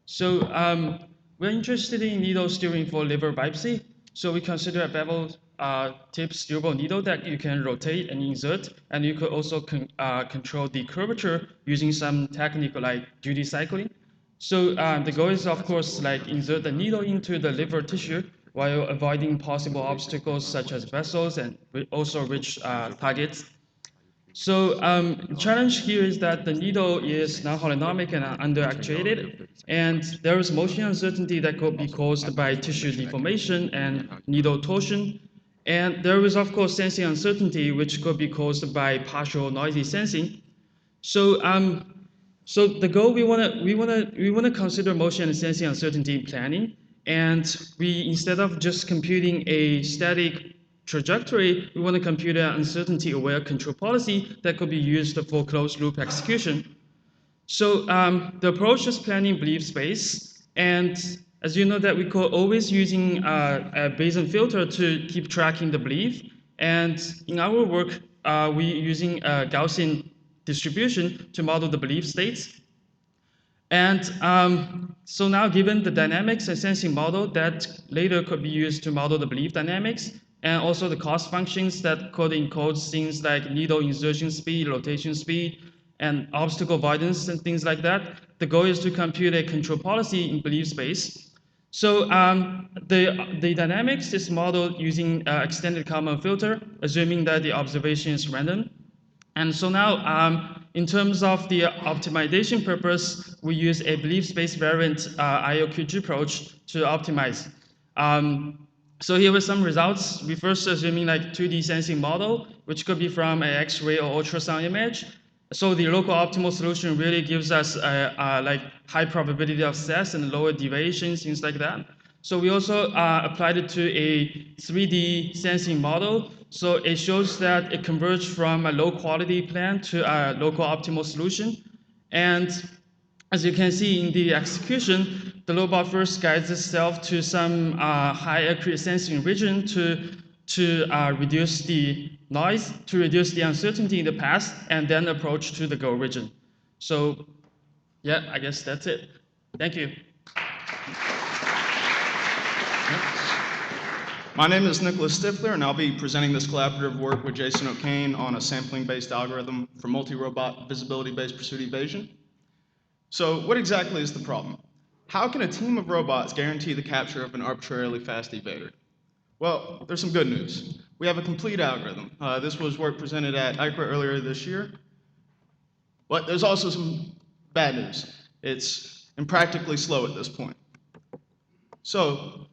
So we're interested in needle steering for liver biopsy. So we consider a bevel tip steerable needle that you can rotate and insert, and you could also control the curvature using some technique like duty cycling. So the goal is, of course, like insert the needle into the liver tissue while avoiding possible obstacles such as vessels and also rich targets. So the challenge here is that the needle is non-holonomic and under-actuated, and there is motion uncertainty that could be caused by tissue deformation and needle torsion. And there is, of course, sensing uncertainty, which could be caused by partial noisy sensing. So so the goal we wanna consider motion and sensing uncertainty in planning, and we instead of just computing a static trajectory, we want to compute an uncertainty-aware control policy that could be used for closed-loop execution. So the approach is planning belief space, and as you know that we could always using a Bayesian filter to keep tracking the belief, and in our work we using a Gaussian distribution to model the belief states. And so now given the dynamics and sensing model that later could be used to model the belief dynamics, and also the cost functions that could encode things like needle insertion speed, rotation speed, and obstacle avoidance and things like that, the goal is to compute a control policy in belief space. So the dynamics is modeled using extended Kalman filter, assuming that the observation is random. And so now, in terms of the optimization purpose, we use a belief space variant IOQG approach to optimize. So here were some results. We first assuming like 2D sensing model, which could be from an X-ray or ultrasound image. So the local optimal solution really gives us like high probability of success and lower deviations, things like that. So we also applied it to a 3D sensing model. So it shows that it converged from a low quality plan to a local optimal solution. And as you can see in the execution, the robot first guides itself to some high accurate sensing region to reduce the noise, to reduce the uncertainty in the past, and then approach to the goal region. So yeah, I guess that's it. Thank you. My name is Nicholas Stifler, and I'll be presenting this collaborative work with Jason O'Kane on a sampling-based algorithm for multi-robot visibility-based pursuit evasion. So what exactly is the problem? How can a team of robots guarantee the capture of an arbitrarily fast evader? Well, there's some good news. We have a complete algorithm. This was work presented at ICRA earlier this year. But there's also some bad news. It's impractically slow at this point. So,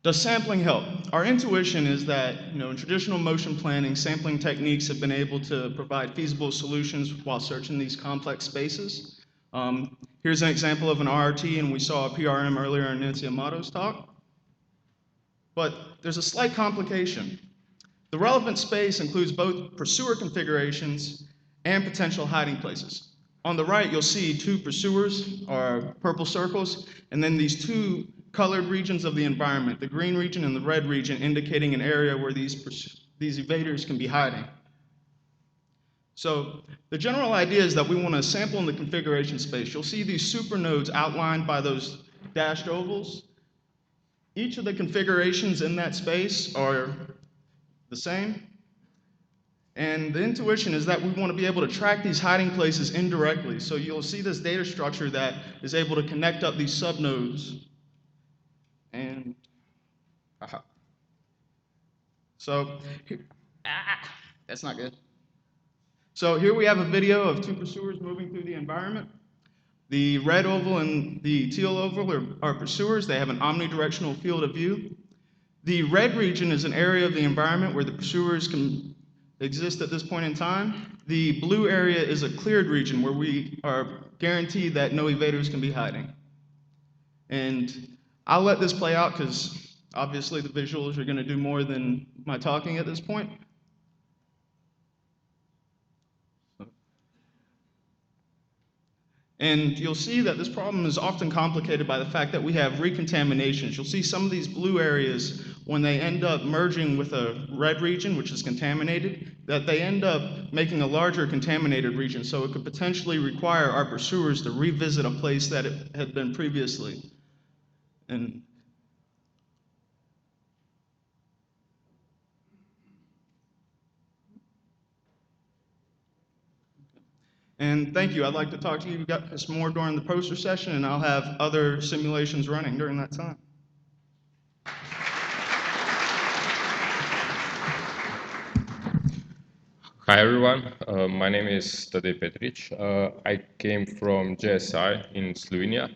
does sampling help? Our intuition is that, in traditional motion planning, sampling techniques have been able to provide feasible solutions while searching these complex spaces. Here's an example of an RRT, and we saw a PRM earlier in Nancy Amato's talk. But there's a slight complication. The relevant space includes both pursuer configurations and potential hiding places. On the right, you'll see two pursuers, or purple circles, and then these two colored regions of the environment, the green region and the red region, indicating an area where these evaders can be hiding. So the general idea is that we want to sample in the configuration space. You'll see these supernodes outlined by those dashed ovals. Each of the configurations in that space are the same. And the intuition is that we want to be able to track these hiding places indirectly. So you'll see this data structure that is able to connect up these subnodes. And, so, that's not good. So here we have a video of two pursuers moving through the environment. The red oval and the teal oval are pursuers. They have an omnidirectional field of view. The red region is an area of the environment where the pursuers can exist at this point in time. The blue area is a cleared region where we are guaranteed that no evaders can be hiding. And I'll let this play out because Obviously, the visuals are going to do more than my talking at this point. And you'll see that this problem is often complicated by the fact that we have recontaminations. You'll see some of these blue areas, when they end up merging with a red region, which is contaminated, that they end up making a larger contaminated region. So it could potentially require our pursuers to revisit a place that it had been previously. And thank you. I'd like to talk to you guys more during the poster session, and I'll have other simulations running during that time. Hi everyone, my name is Tadej Petric. I came from JSI in Slovenia.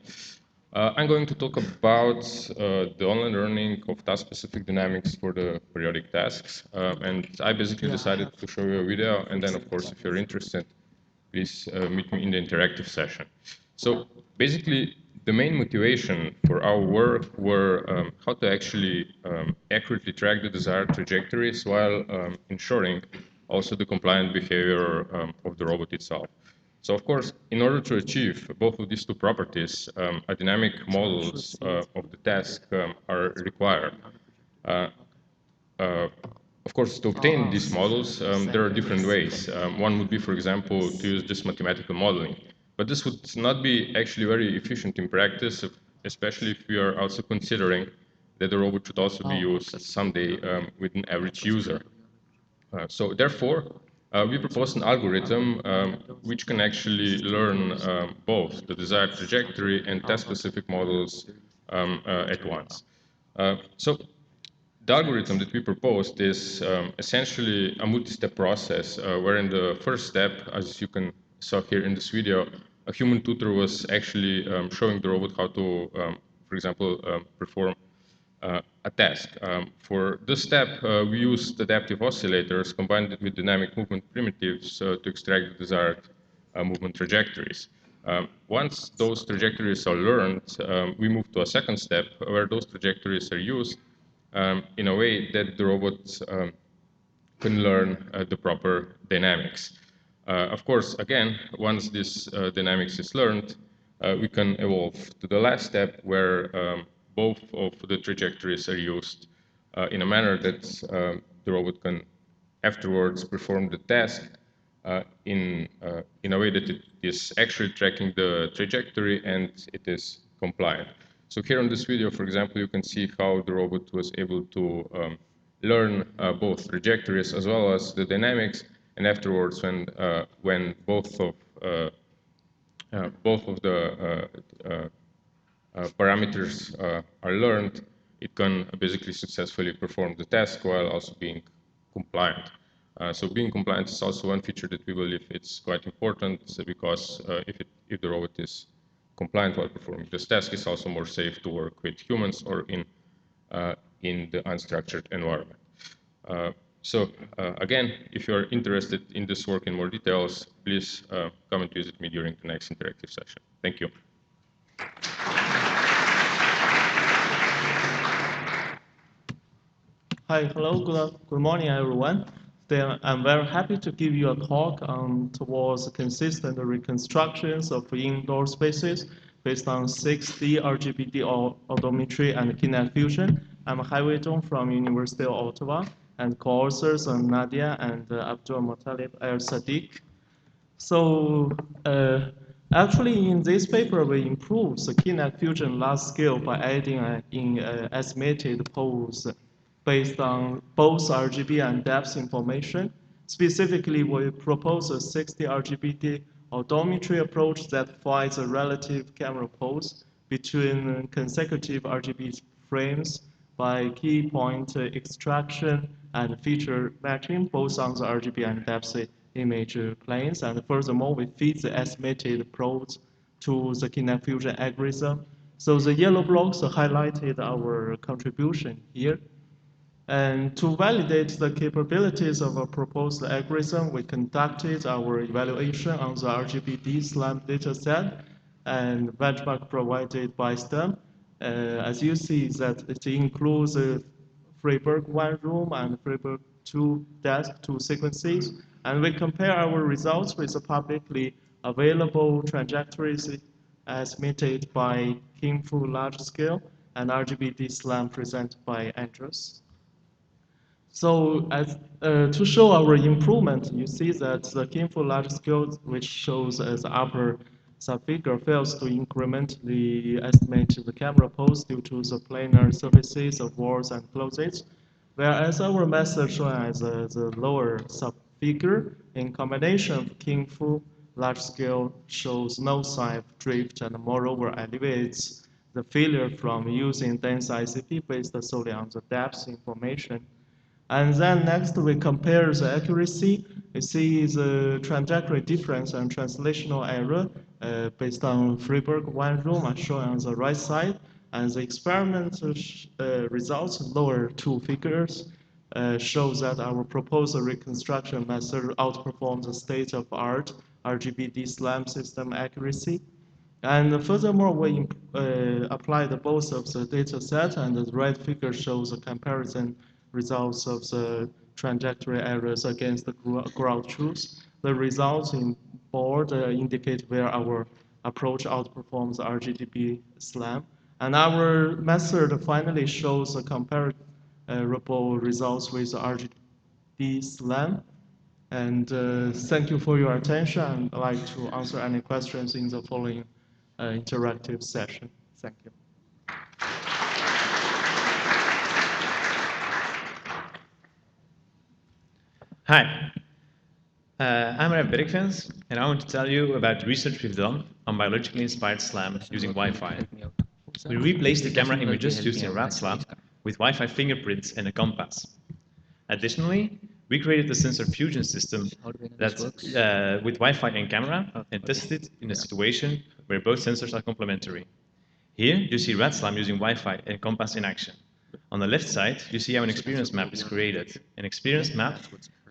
I'm going to talk about the online learning of task-specific dynamics for the periodic tasks. And I basically decided to show you a video, and then of course if you're interested, please meet me in the interactive session. So basically, the main motivation for our work were how to actually accurately track the desired trajectories while ensuring also the compliant behavior of the robot itself. So of course, in order to achieve both of these two properties, a dynamic models of the task are required. Of course, to obtain these models, there are different ways. One would be, for example, to use just mathematical modeling. But this would not be actually very efficient in practice, especially if we are also considering that the robot should also be used someday with an average user. So therefore, we proposed an algorithm which can actually learn both the desired trajectory and task-specific models at once. So the algorithm that we proposed is essentially a multi-step process, where in the first step, as you can saw here in this video, a human tutor was actually showing the robot how to, for example, perform a task. For this step, we used adaptive oscillators combined with dynamic movement primitives to extract the desired movement trajectories. Once those trajectories are learned, we move to a second step where those trajectories are used in a way that the robot can learn the proper dynamics. Of course, again, once this dynamics is learned, we can evolve to the last step where both of the trajectories are used in a manner that the robot can afterwards perform the task in a way that it is actually tracking the trajectory and it is compliant. So here on this video, for example, you can see how the robot was able to learn both trajectories as well as the dynamics, and afterwards, when both of the parameters are learned, it can basically successfully perform the task while also being compliant. So being compliant is also one feature that we believe it's quite important, because if the robot is compliant while performing this task, it's also more safe to work with humans or in the unstructured environment. So again, if you're interested in this work in more details, please come and visit me during the next interactive session. Thank you. Hi, hello, good morning, everyone. Today, I'm very happy to give you a talk towards consistent reconstructions of indoor spaces based on 6D RGBD odometry and kinetic fusion. I'm Hai Weizhong from University of Ottawa, and co-authors are Nadia and Abdul Muttalib El Sadiq. So actually, in this paper, we improved the kinetic fusion large scale by adding in estimated pose based on both RGB and depth information. Specifically, we propose a 60 RGBD odometry approach that finds a relative camera pose between consecutive RGB frames by key point extraction and feature matching, both on the RGB and depth image planes. And furthermore, we feed the estimated plots to the kinetic fusion algorithm. So the yellow blocks highlighted our contribution here. And to validate the capabilities of a proposed algorithm, we conducted our evaluation on the RGBD SLAM dataset and benchmark provided by STEM. As you see, that it includes a Freiburg 1 room and Freiburg 2 desk, 2 sequences, and we compare our results with the publicly available trajectories estimated by King-Fu large scale and RGBD SLAM presented by Andrews. So to show our improvement, you see that the King-Fu large scale, which shows as upper subfigure, fails to incrementally estimate the camera pose due to the planar surfaces of walls and closets, whereas our method shown as the lower subfigure in combination of King-Fu large scale shows no sign of drift and moreover alleviates the failure from using dense ICP based solely on the depth information. And then next we compare the accuracy. You see the trajectory difference and translational error based on Freiburg 1 room are shown on the right side. And the experimental results, lower 2 figures, show that our proposed reconstruction method outperforms the state-of-art RGBD SLAM system accuracy. And furthermore, we applied both of the data set, and the right figure shows the comparison results of the trajectory errors against the ground truth. The results in bold indicate where our approach outperforms RGB SLAM. And our method finally shows a comparable results with RGB SLAM. And thank you for your attention. And I'd like to answer any questions in the following interactive session. Thank you. Hi, I'm Rev Berikvens, and I want to tell you about the research we've done on biologically inspired SLAM using Wi-Fi. We replaced the camera images used in RAD SLAM with Wi-Fi fingerprints and a compass. Additionally, we created a sensor fusion system that, with Wi-Fi and camera, and tested it in a situation where both sensors are complementary. Here, you see RAD SLAM using Wi-Fi and compass in action. On the left side, you see how an experience map is created. An experience map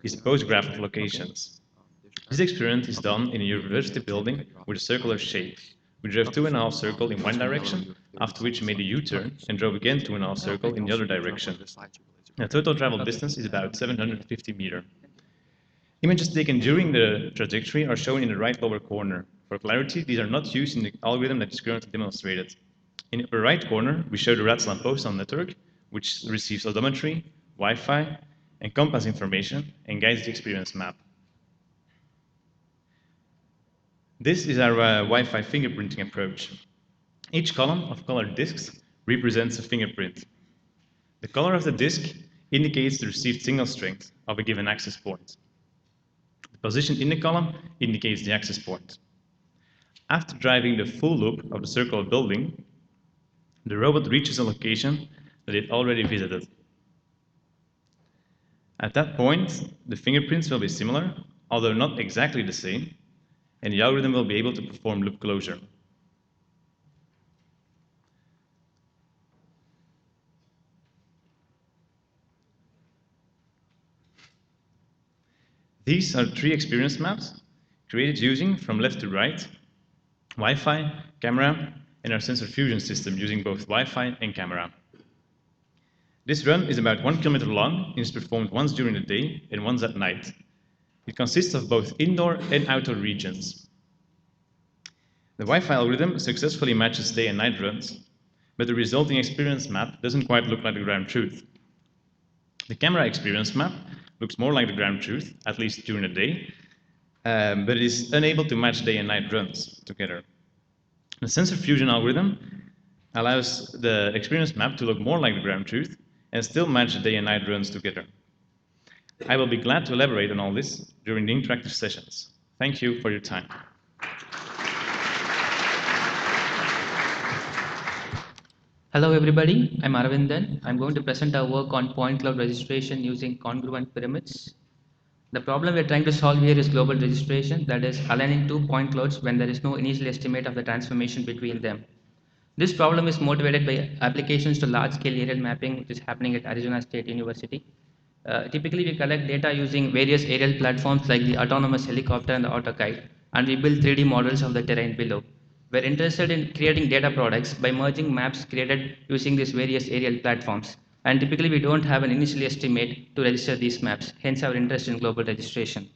is a pose graph of locations. This experiment is done in a university building with a circular shape. We drove 2.5 circles in one direction, after which we made a U-turn and drove again 2.5 circles in the other direction. The total travel distance is about 750 meters. Images taken during the trajectory are shown in the right lower corner. For clarity, these are not used in the algorithm that is currently demonstrated. In the upper right corner, we show the RAD SLAM post-on network, which receives odometry, Wi-Fi, and compass information and guides the experience map. This is our Wi-Fi fingerprinting approach. Each column of colored disks represents a fingerprint. The color of the disk indicates the received signal strength of a given access point. The position in the column indicates the access point. After driving the full loop of the circular building, the robot reaches a location that it already visited. At that point, the fingerprints will be similar, although not exactly the same, and the algorithm will be able to perform loop closure. These are 3 experience maps created using, from left to right, Wi-Fi, camera, and our sensor fusion system using both Wi-Fi and camera. This run is about 1 kilometer long and is performed once during the day and once at night. It consists of both indoor and outdoor regions. The Wi-Fi algorithm successfully matches day and night runs, but the resulting experience map doesn't quite look like the ground truth. The camera experience map looks more like the ground truth, at least during the day, but it is unable to match day and night runs together. The sensor fusion algorithm allows the experience map to look more like the ground truth and still match the day and night runs together. I will be glad to elaborate on all this during the interactive sessions. Thank you for your time. Hello everybody, I'm Aravindan. I'm going to present our work on point cloud registration using congruent pyramids. The problem we're trying to solve here is global registration, that is aligning 2 point clouds when there is no initial estimate of the transformation between them. This problem is motivated by applications to large-scale aerial mapping, which is happening at Arizona State University. Typically, we collect data using various aerial platforms like the autonomous helicopter and the AutoGuide, and we build 3D models of the terrain below. We're interested in creating data products by merging maps created using these various aerial platforms. And typically, we don't have an initial estimate to register these maps, hence our interest in global registration.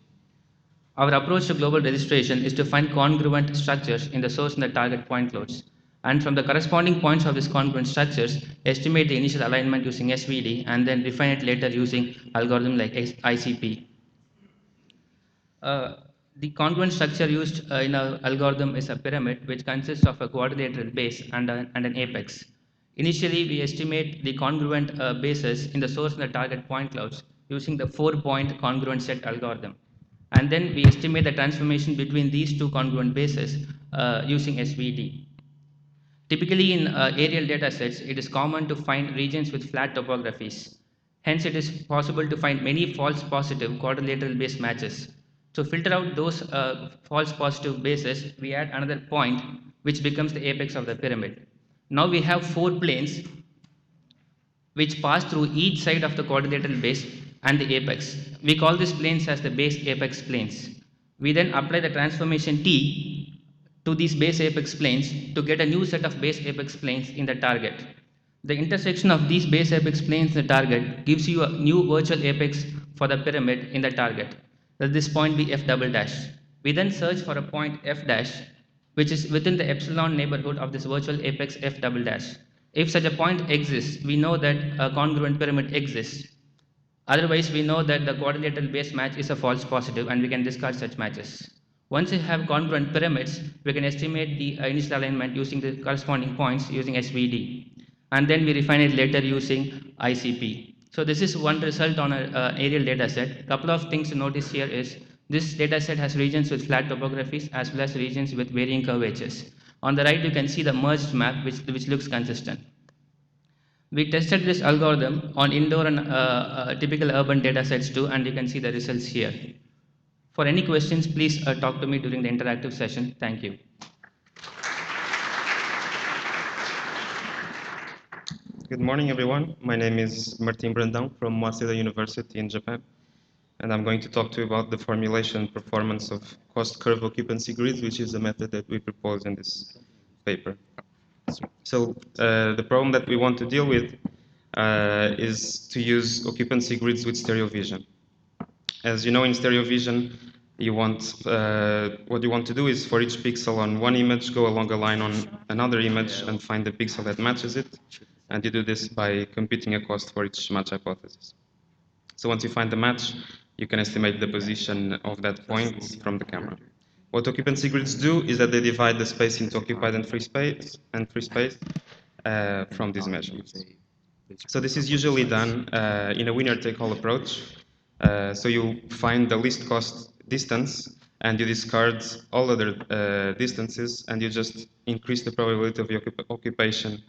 Our approach to global registration is to find congruent structures in the source and the target point clouds. And from the corresponding points of these congruent structures, estimate the initial alignment using SVD and then refine it later using algorithm like ICP. The congruent structure used in our algorithm is a pyramid which consists of a quadrilateral base and an apex. Initially, we estimate the congruent bases in the source and the target point clouds using the 4-point congruent set algorithm. And then we estimate the transformation between these two congruent bases using SVD. Typically in aerial data sets, it is common to find regions with flat topographies. Hence, it is possible to find many false positive quadrilateral base matches. To filter out those false positive bases, we add another point which becomes the apex of the pyramid. Now we have 4 planes which pass through each side of the quadrilateral base and the apex. We call these planes as the base apex planes. We then apply the transformation T to these base apex planes to get a new set of base apex planes in the target. The intersection of these base apex planes in the target gives you a new virtual apex for the pyramid in the target. Let this point be f double dash. We then search for a point f dash which is within the epsilon neighborhood of this virtual apex f double dash. If such a point exists, we know that a congruent pyramid exists. Otherwise, we know that the quadrilateral base match is a false positive and we can discard such matches. Once we have congruent pyramids, we can estimate the initial alignment using the corresponding points using SVD. And then we refine it later using ICP. So this is one result on an aerial data set. Couple of things to notice here is this data set has regions with flat topographies as well as regions with varying curvatures. On the right, you can see the merged map which looks consistent. We tested this algorithm on indoor and typical urban data sets too, and you can see the results here. For any questions, please talk to me during the interactive session. Thank you. Good morning, everyone. My name is Martin Brandão from Waseda University in Japan, and I'm going to talk to you about the formulation and performance of cost curve occupancy grids, which is a method that we propose in this paper. So the problem that we want to deal with is to use occupancy grids with stereo vision. As you know, in stereo vision, you want what you want to do is for each pixel on one image, go along a line on another image and find the pixel that matches it. And you do this by computing a cost for each match hypothesis. So once you find the match, you can estimate the position of that point from the camera. What occupancy grids do is that they divide the space into occupied and free space from these measurements. So this is usually done in a winner-take-all approach. So you find the least cost distance and you discard all other distances and you just increase the probability of the occupation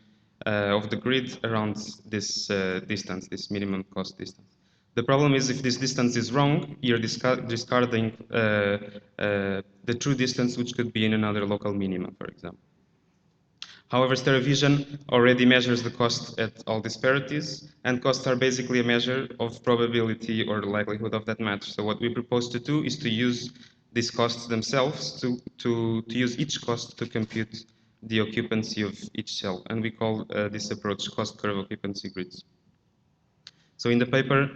of the grid around this distance, this minimum cost distance. The problem is if this distance is wrong, you're discarding the true distance, which could be in another local minimum, for example. However, stereo vision already measures the cost at all disparities, and costs are basically a measure of probability or likelihood of that match. So what we propose to do is to use these costs themselves to use each cost to compute the occupancy of each cell, and we call this approach cost curve occupancy grids. So in the paper,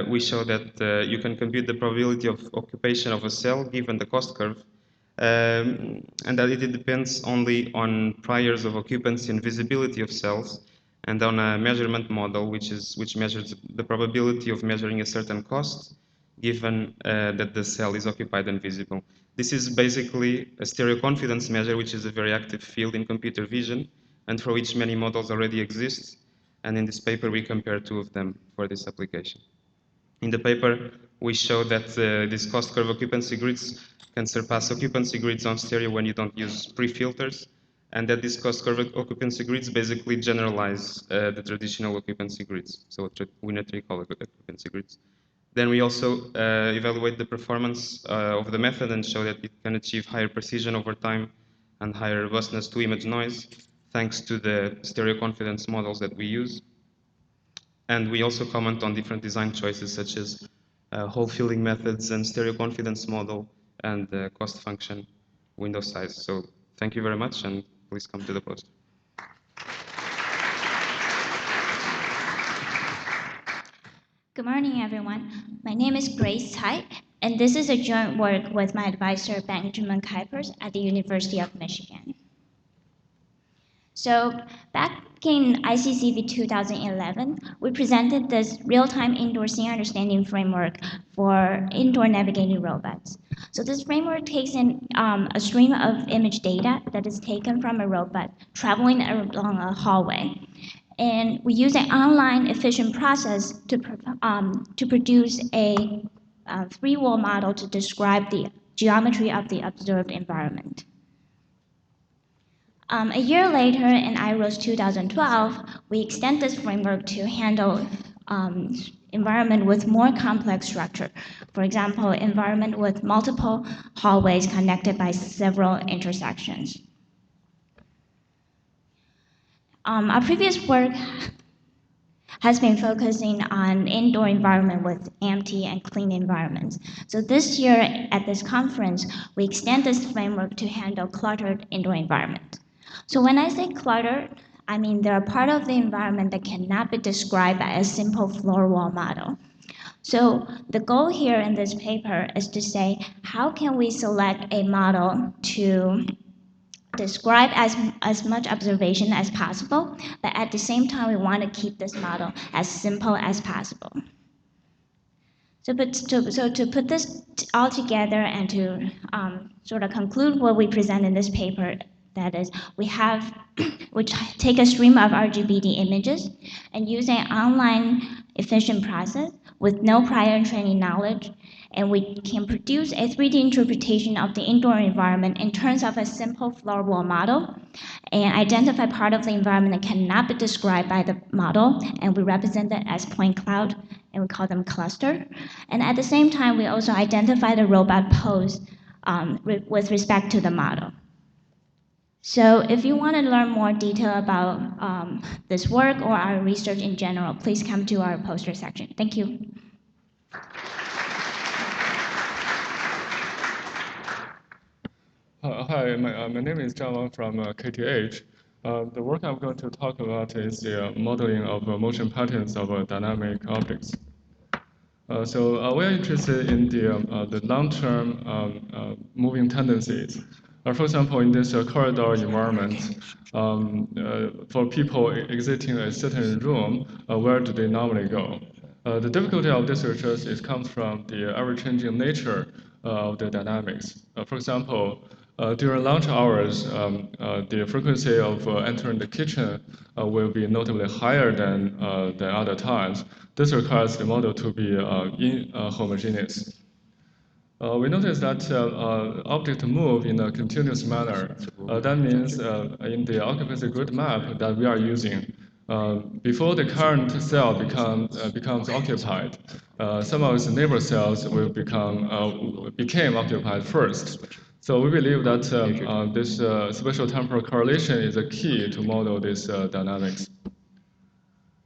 we show that you can compute the probability of occupation of a cell given the cost curve, and that it depends only on priors of occupancy and visibility of cells, and on a measurement model which measures the probability of measuring a certain cost given that the cell is occupied and visible. This is basically a stereo confidence measure, which is a very active field in computer vision, and for which many models already exist. And in this paper, we compare 2 of them for this application. In the paper, we show that these cost curve occupancy grids can surpass occupancy grids on stereo when you don't use pre-filters, and that these cost curve occupancy grids basically generalize the traditional occupancy grids, so winner-take-all occupancy grids. Then we also evaluate the performance of the method and show that it can achieve higher precision over time and higher robustness to image noise, thanks to the stereo confidence models that we use. And we also comment on different design choices such as hole filling methods and stereo confidence model and cost function window size. So Thank you very much, and please come to the poster. Good morning, everyone. My name is Grace Tai, and this is a joint work with my advisor, Benjamin Kuipers at the University of Michigan. So back in ICCV 2011, we presented this real-time indoor scene understanding framework for indoor navigating robots. So this framework takes in a stream of image data that is taken from a robot traveling along a hallway. And we use an online efficient process to produce a three-wall model to describe the geometry of the observed environment. A year later, in IROS 2012, we extend this framework to handle environment with more complex structure. For example, environment with multiple hallways connected by several intersections. Our previous work has been focusing on indoor environment with empty and clean environments. So this year at this conference, we extend this framework to handle cluttered indoor environment. So when I say cluttered, I mean they're a part of the environment that cannot be described by a simple floor wall model. So the goal here in this paper is to say, how can we select a model to describe as much observation as possible, but at the same time, we want to keep this model as simple as possible. So to put this all together and to sort of conclude what we present in this paper, that is, we take a stream of RGBD images and use an online efficient process with no prior training knowledge, and we can produce a 3D interpretation of the indoor environment in terms of a simple floor wall model, and identify part of the environment that cannot be described by the model, and we represent it as point cloud, and we call them cluster. And at the same time, we also identify the robot pose with respect to the model. So if you want to learn more detail about this work or our research in general, please come to our poster section. Thank you. Hi, my name is Zhang Wang from KTH. The work I'm going to talk about is the modeling of motion patterns of dynamic objects. So we are interested in the long-term moving tendencies. For example, in this corridor environment, for people exiting a certain room, where do they normally go? The difficulty of this research comes from the ever-changing nature of the dynamics. For example, during lunch hours, the frequency of entering the kitchen will be notably higher than other times. This requires the model to be homogeneous. We notice that objects move in a continuous manner. That means in the occupancy grid map that we are using, before the current cell becomes occupied, some of its neighbor cells will became occupied first. So we believe that this spatial temporal correlation is a key to model this dynamics.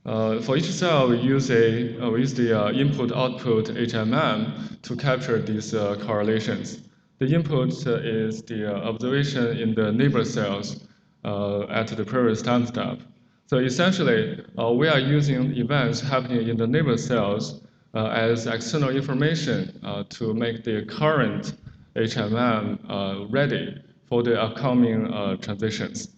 For each cell, we use the input-output HMM to capture these correlations. The input is the observation in the neighbor cells at the previous time step. So essentially, we are using events happening in the neighbor cells as external information to make the current HMM ready for the upcoming transitions.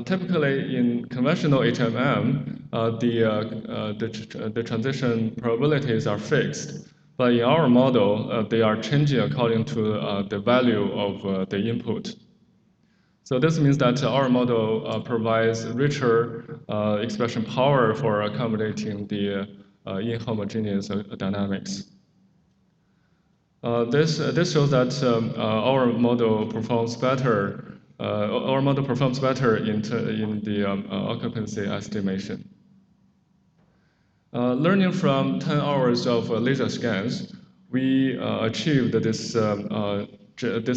Typically, in conventional HMM, the transition probabilities are fixed. But in our model, they are changing according to the value of the input. So this means that our model provides richer expression power for accommodating the inhomogeneous dynamics. This shows that our model performs better. Our model performs better in the occupancy estimation. Learning from 10 hours of laser scans, we achieved this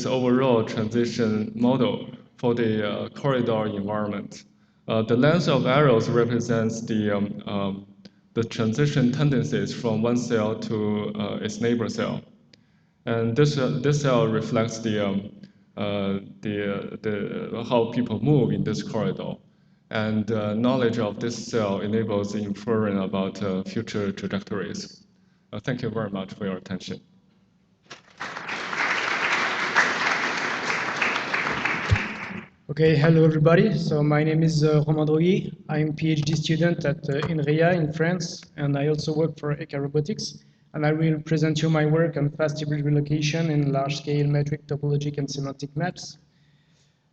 overall transition model for the corridor environment. The length of arrows represents the transition tendencies from one cell to its neighbor cell. And this cell reflects the how people move in this corridor. And knowledge of this cell enables inferring about future trajectories. Thank you very much for your attention. Okay, hello everybody. So my name is Romain Droguet. I'm a PhD student at INRIA in France, and I also work for ECA Robotics. And I will present you my work on fast hybrid relocation in large-scale metric topologic and semantic maps.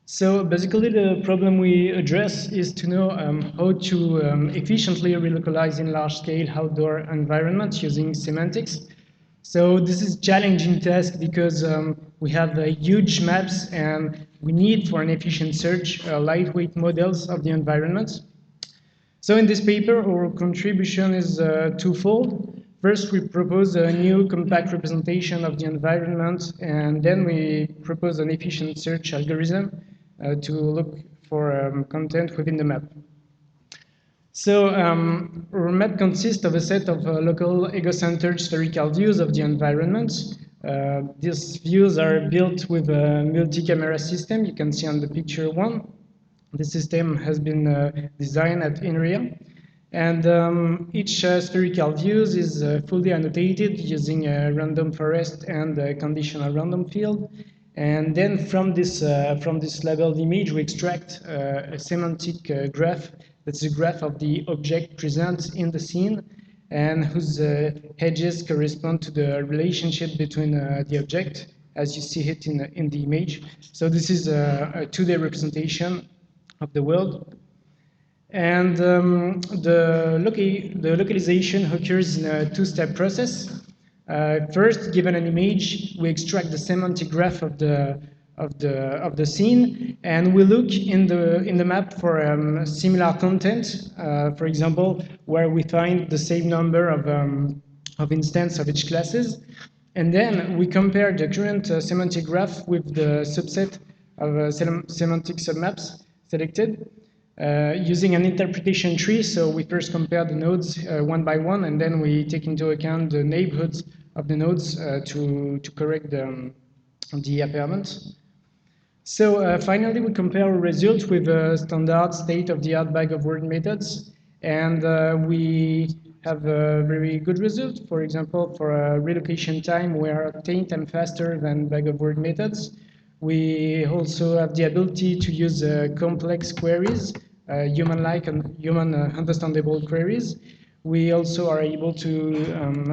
So basically the problem we address is to know how to efficiently relocalize in large-scale outdoor environments using semantics. So this is a challenging task because we have huge maps and we need for an efficient search lightweight models of the environment. So in this paper, our contribution is twofold. First, we propose a new compact representation of the environment, and then we propose an efficient search algorithm to look for content within the map. So our map consists of a set of local ego-centered spherical views of the environment. These views are built with a multi-camera system. You can see on the picture 1. The system has been designed at INRIA. And each spherical views is fully annotated using a random forest and a conditional random field. And then from this labeled image, we extract a semantic graph. That's a graph of the object present in the scene and whose edges correspond to the relationship between the object as you see it in the image. So this is a 2D representation of the world. And the localization occurs in a two-step process. First, given an image, we extract the semantic graph of the scene, and we look in the map for similar content. For example, where we find the same number of instances of each classes, and then we compare the current semantic graph with the subset of semantic submaps selected. Using an interpretation tree, so we first compare the nodes one by one, and then we take into account the neighborhoods of the nodes to correct the appearance. So finally, we compare results with standard state-of-the-art bag-of-word methods, and we have a very good result. For example, for a relocation time, we are 10 times faster than bag-of-word methods. We also have the ability to use complex queries, human-like and human understandable queries. We also are able to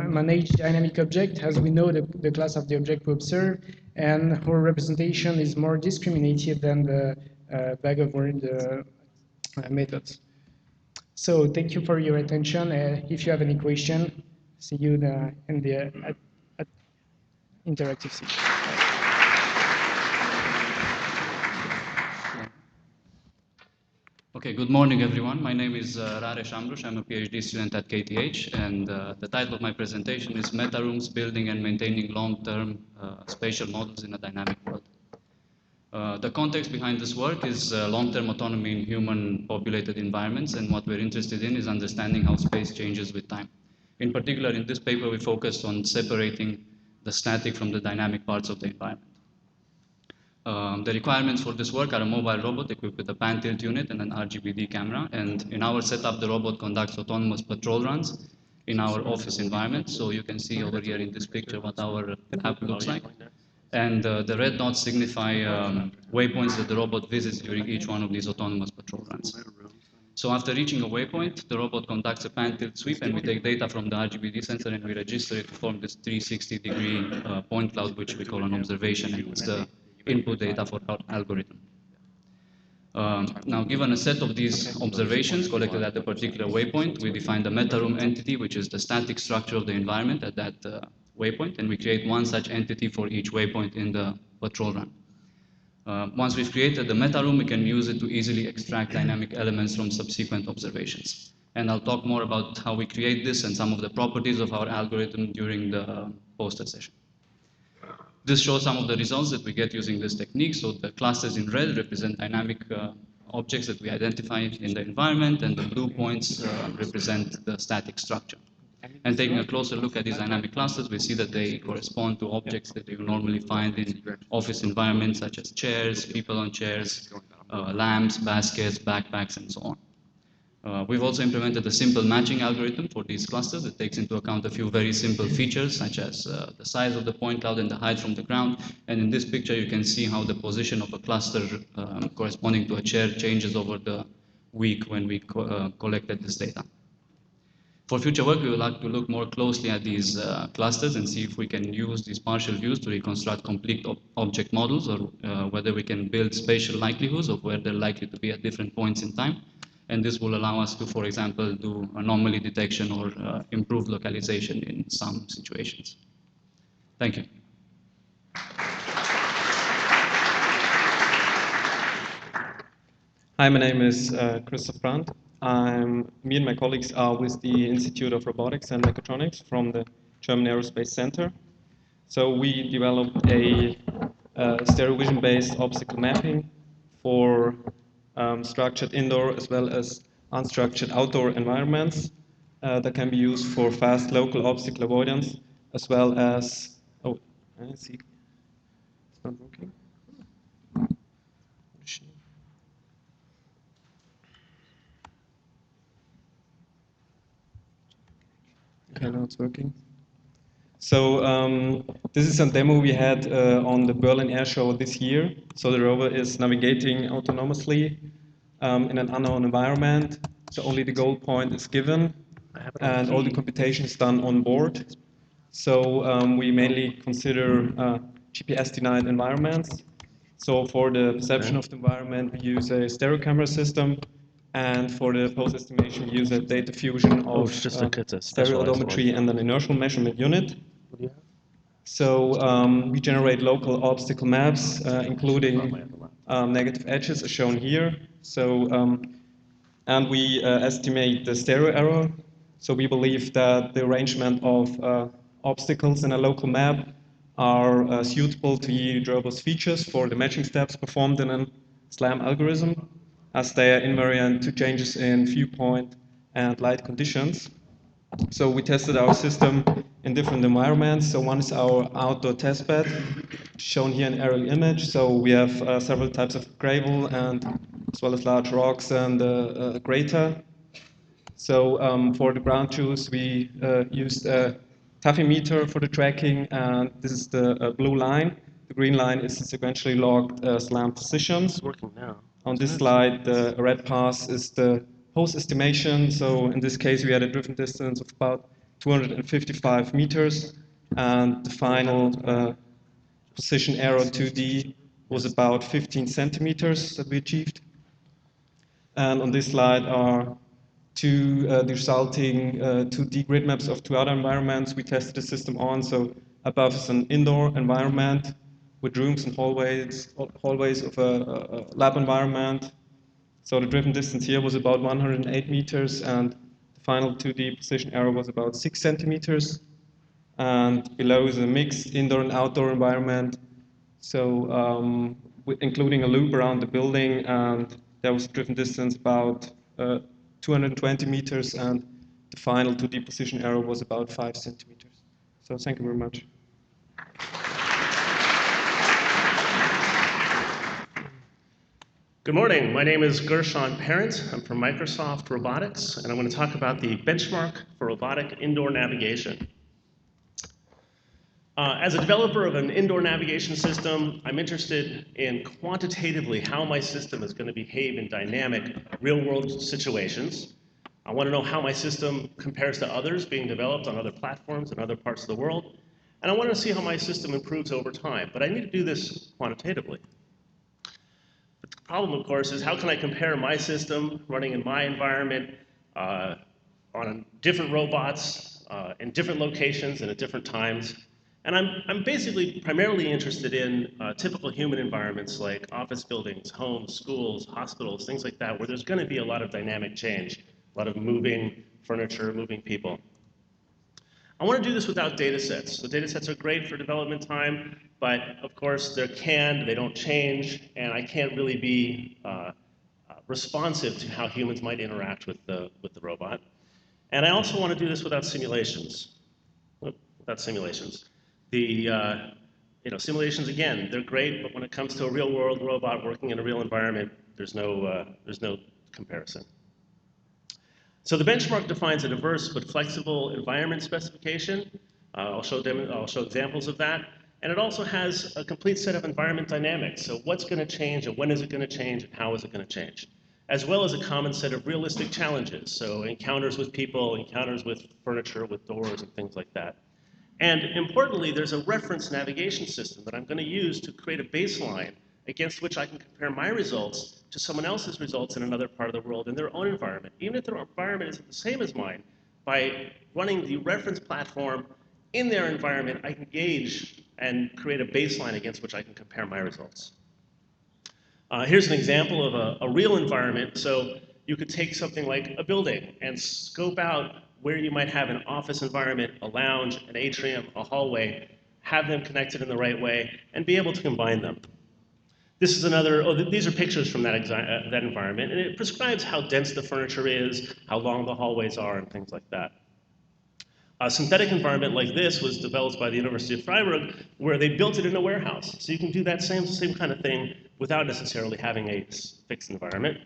manage dynamic object as we know the class of the object we observe, and our representation is more discriminative than the bag-of-word methods. So thank you for your attention. If you have any question, see you in the interactive session. Okay, good morning, everyone. My name is Raresh Amrush. I'm a PhD student at KTH, and the title of my presentation is Meta Rooms Building and Maintaining Long-Term Spatial Models in a Dynamic World. The context behind this work is long-term autonomy in human-populated environments, and what we're interested in is understanding how space changes with time. In particular, in this paper, we focused on separating the static from the dynamic parts of the environment. The requirements for this work are a mobile robot equipped with a pan-tilt unit and an RGBD camera. And in our setup, the robot conducts autonomous patrol runs in our office environment. So you can see over here in this picture what our app looks like. And the red dots signify waypoints that the robot visits during each one of these autonomous patrol runs. So after reaching a waypoint, the robot conducts a pan-tilt sweep, and we take data from the RGBD sensor and we register it to form this 360-degree point cloud, which we call an observation, and it's the input data for our algorithm. Now, given a set of these observations collected at a particular waypoint, we define the meta room entity, which is the static structure of the environment at that waypoint, and we create one such entity for each waypoint in the patrol run. Once we've created the meta room, we can use it to easily extract dynamic elements from subsequent observations. And I'll talk more about how we create this and some of the properties of our algorithm during the poster session. This shows some of the results that we get using this technique. So the clusters in red represent dynamic objects that we identify in the environment, and the blue points represent the static structure. And taking a closer look at these dynamic clusters, we see that they correspond to objects that you normally find in office environments, such as chairs, people on chairs, lamps, baskets, backpacks, and so on. We've also implemented a simple matching algorithm for these clusters that takes into account a few very simple features, such as the size of the point cloud and the height from the ground. And in this picture, you can see how the position of a cluster corresponding to a chair changes over the week when we collected this data. For future work, we would like to look more closely at these clusters and see if we can use these partial views to reconstruct complete object models, or whether we can build spatial likelihoods of where they're likely to be at different points in time. And this will allow us to, for example, do anomaly detection or improve localization in some situations. Thank you. Hi, my name is Christoph Brandt. Me and my colleagues are with the Institute of Robotics and Mechatronics from the German Aerospace Center. So we developed a stereo vision-based obstacle mapping for structured indoor as well as unstructured outdoor environments that can be used for fast local obstacle avoidance, as well as, oh, I see, it's not working. Okay, now it's working. So this is a demo we had on the Berlin Air Show this year. So the rover is navigating autonomously in an unknown environment. So only the goal point is given, and all the computation is done on board. So we mainly consider GPS-denied environments. So for the perception of the environment, we use a stereo camera system. And for the post-estimation, we use a data fusion of stereo odometry and an inertial measurement unit. So we generate local obstacle maps, including negative edges, as shown here. So, and we estimate the stereo error. So we believe that the arrangement of obstacles in a local map are suitable to yield robust features for the matching steps performed in a SLAM algorithm, as they are invariant to changes in viewpoint and light conditions. So we tested our system in different environments. So one is our outdoor testbed, shown here in aerial image. So we have several types of gravel, and as well as large rocks and a crater. So for the ground truth, we used a tachymeter for the tracking, and this is the blue line. The green line is the sequentially logged SLAM positions. Working now. On this slide, the red pass is the post-estimation. So in this case, we had a driven distance of about 255 meters, and the final position error 2D was about 15 centimeters that we achieved. And on this slide are the resulting 2D grid maps of two other environments we tested the system on. So above is an indoor environment with rooms and hallways of a lab environment. So the driven distance here was about 108 meters, and the final 2D position error was about 6 centimeters. And below is a mixed indoor and outdoor environment, so including a loop around the building, and there was a driven distance about 220 meters, and the final 2D position error was about 5 centimeters. So thank you very much. Good morning. My name is Gershon Parent. I'm from Microsoft Robotics, and I'm going to talk about the benchmark for robotic indoor navigation. As a developer of an indoor navigation system, I'm interested in quantitatively how my system is going to behave in dynamic real-world situations. I want to know how my system compares to others being developed on other platforms in other parts of the world. And I want to see how my system improves over time. But I need to do this quantitatively. The problem, of course, is how can I compare my system running in my environment on different robots in different locations and at different times. And I'm basically primarily interested in typical human environments like office buildings, homes, schools, hospitals, things like that, where there's going to be a lot of dynamic change, a lot of moving furniture, moving people. I want to do this without data sets. So data sets are great for development time, but of course they're canned, they don't change, and I can't really be responsive to how humans might interact with the robot. And I also want to do this without simulations. Simulations, again, they're great, but when it comes to a real-world robot working in a real environment, there's no comparison. So the benchmark defines a diverse but flexible environment specification. I'll show examples of that. And it also has a complete set of environment dynamics. So what's going to change, and when is it going to change, and how is it going to change? As well as a common set of realistic challenges. So encounters with people, encounters with furniture, with doors, and things like that. And importantly, there's a reference navigation system that I'm going to use to create a baseline against which I can compare my results to someone else's results in another part of the world in their own environment. Even if their environment isn't the same as mine, by running the reference platform in their environment, I can gauge and create a baseline against which I can compare my results. Here's an example of a real environment. So you could take something like a building and scope out where you might have an office environment, a lounge, an atrium, a hallway, have them connected in the right way, and be able to combine them. This is these are pictures from that environment, and it prescribes how dense the furniture is, how long the hallways are, and things like that. A synthetic environment like this was developed by the University of Freiburg, where they built it in a warehouse. So you can do that same kind of thing without necessarily having a fixed environment.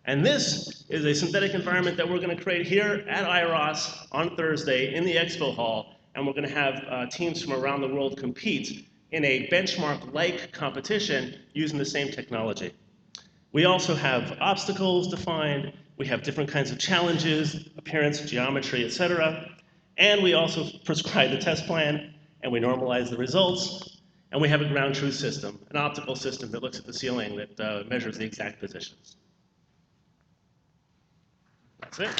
And this is a synthetic environment that we're going to create here at IROS on Thursday in the expo hall, and we're going to have teams from around the world compete in a benchmark-like competition using the same technology. We also have obstacles defined, we have different kinds of challenges, appearance, geometry, etc. And we also prescribe the test plan, and we normalize the results, and we have a ground truth system, an optical system that looks at the ceiling that measures the exact positions. That's it.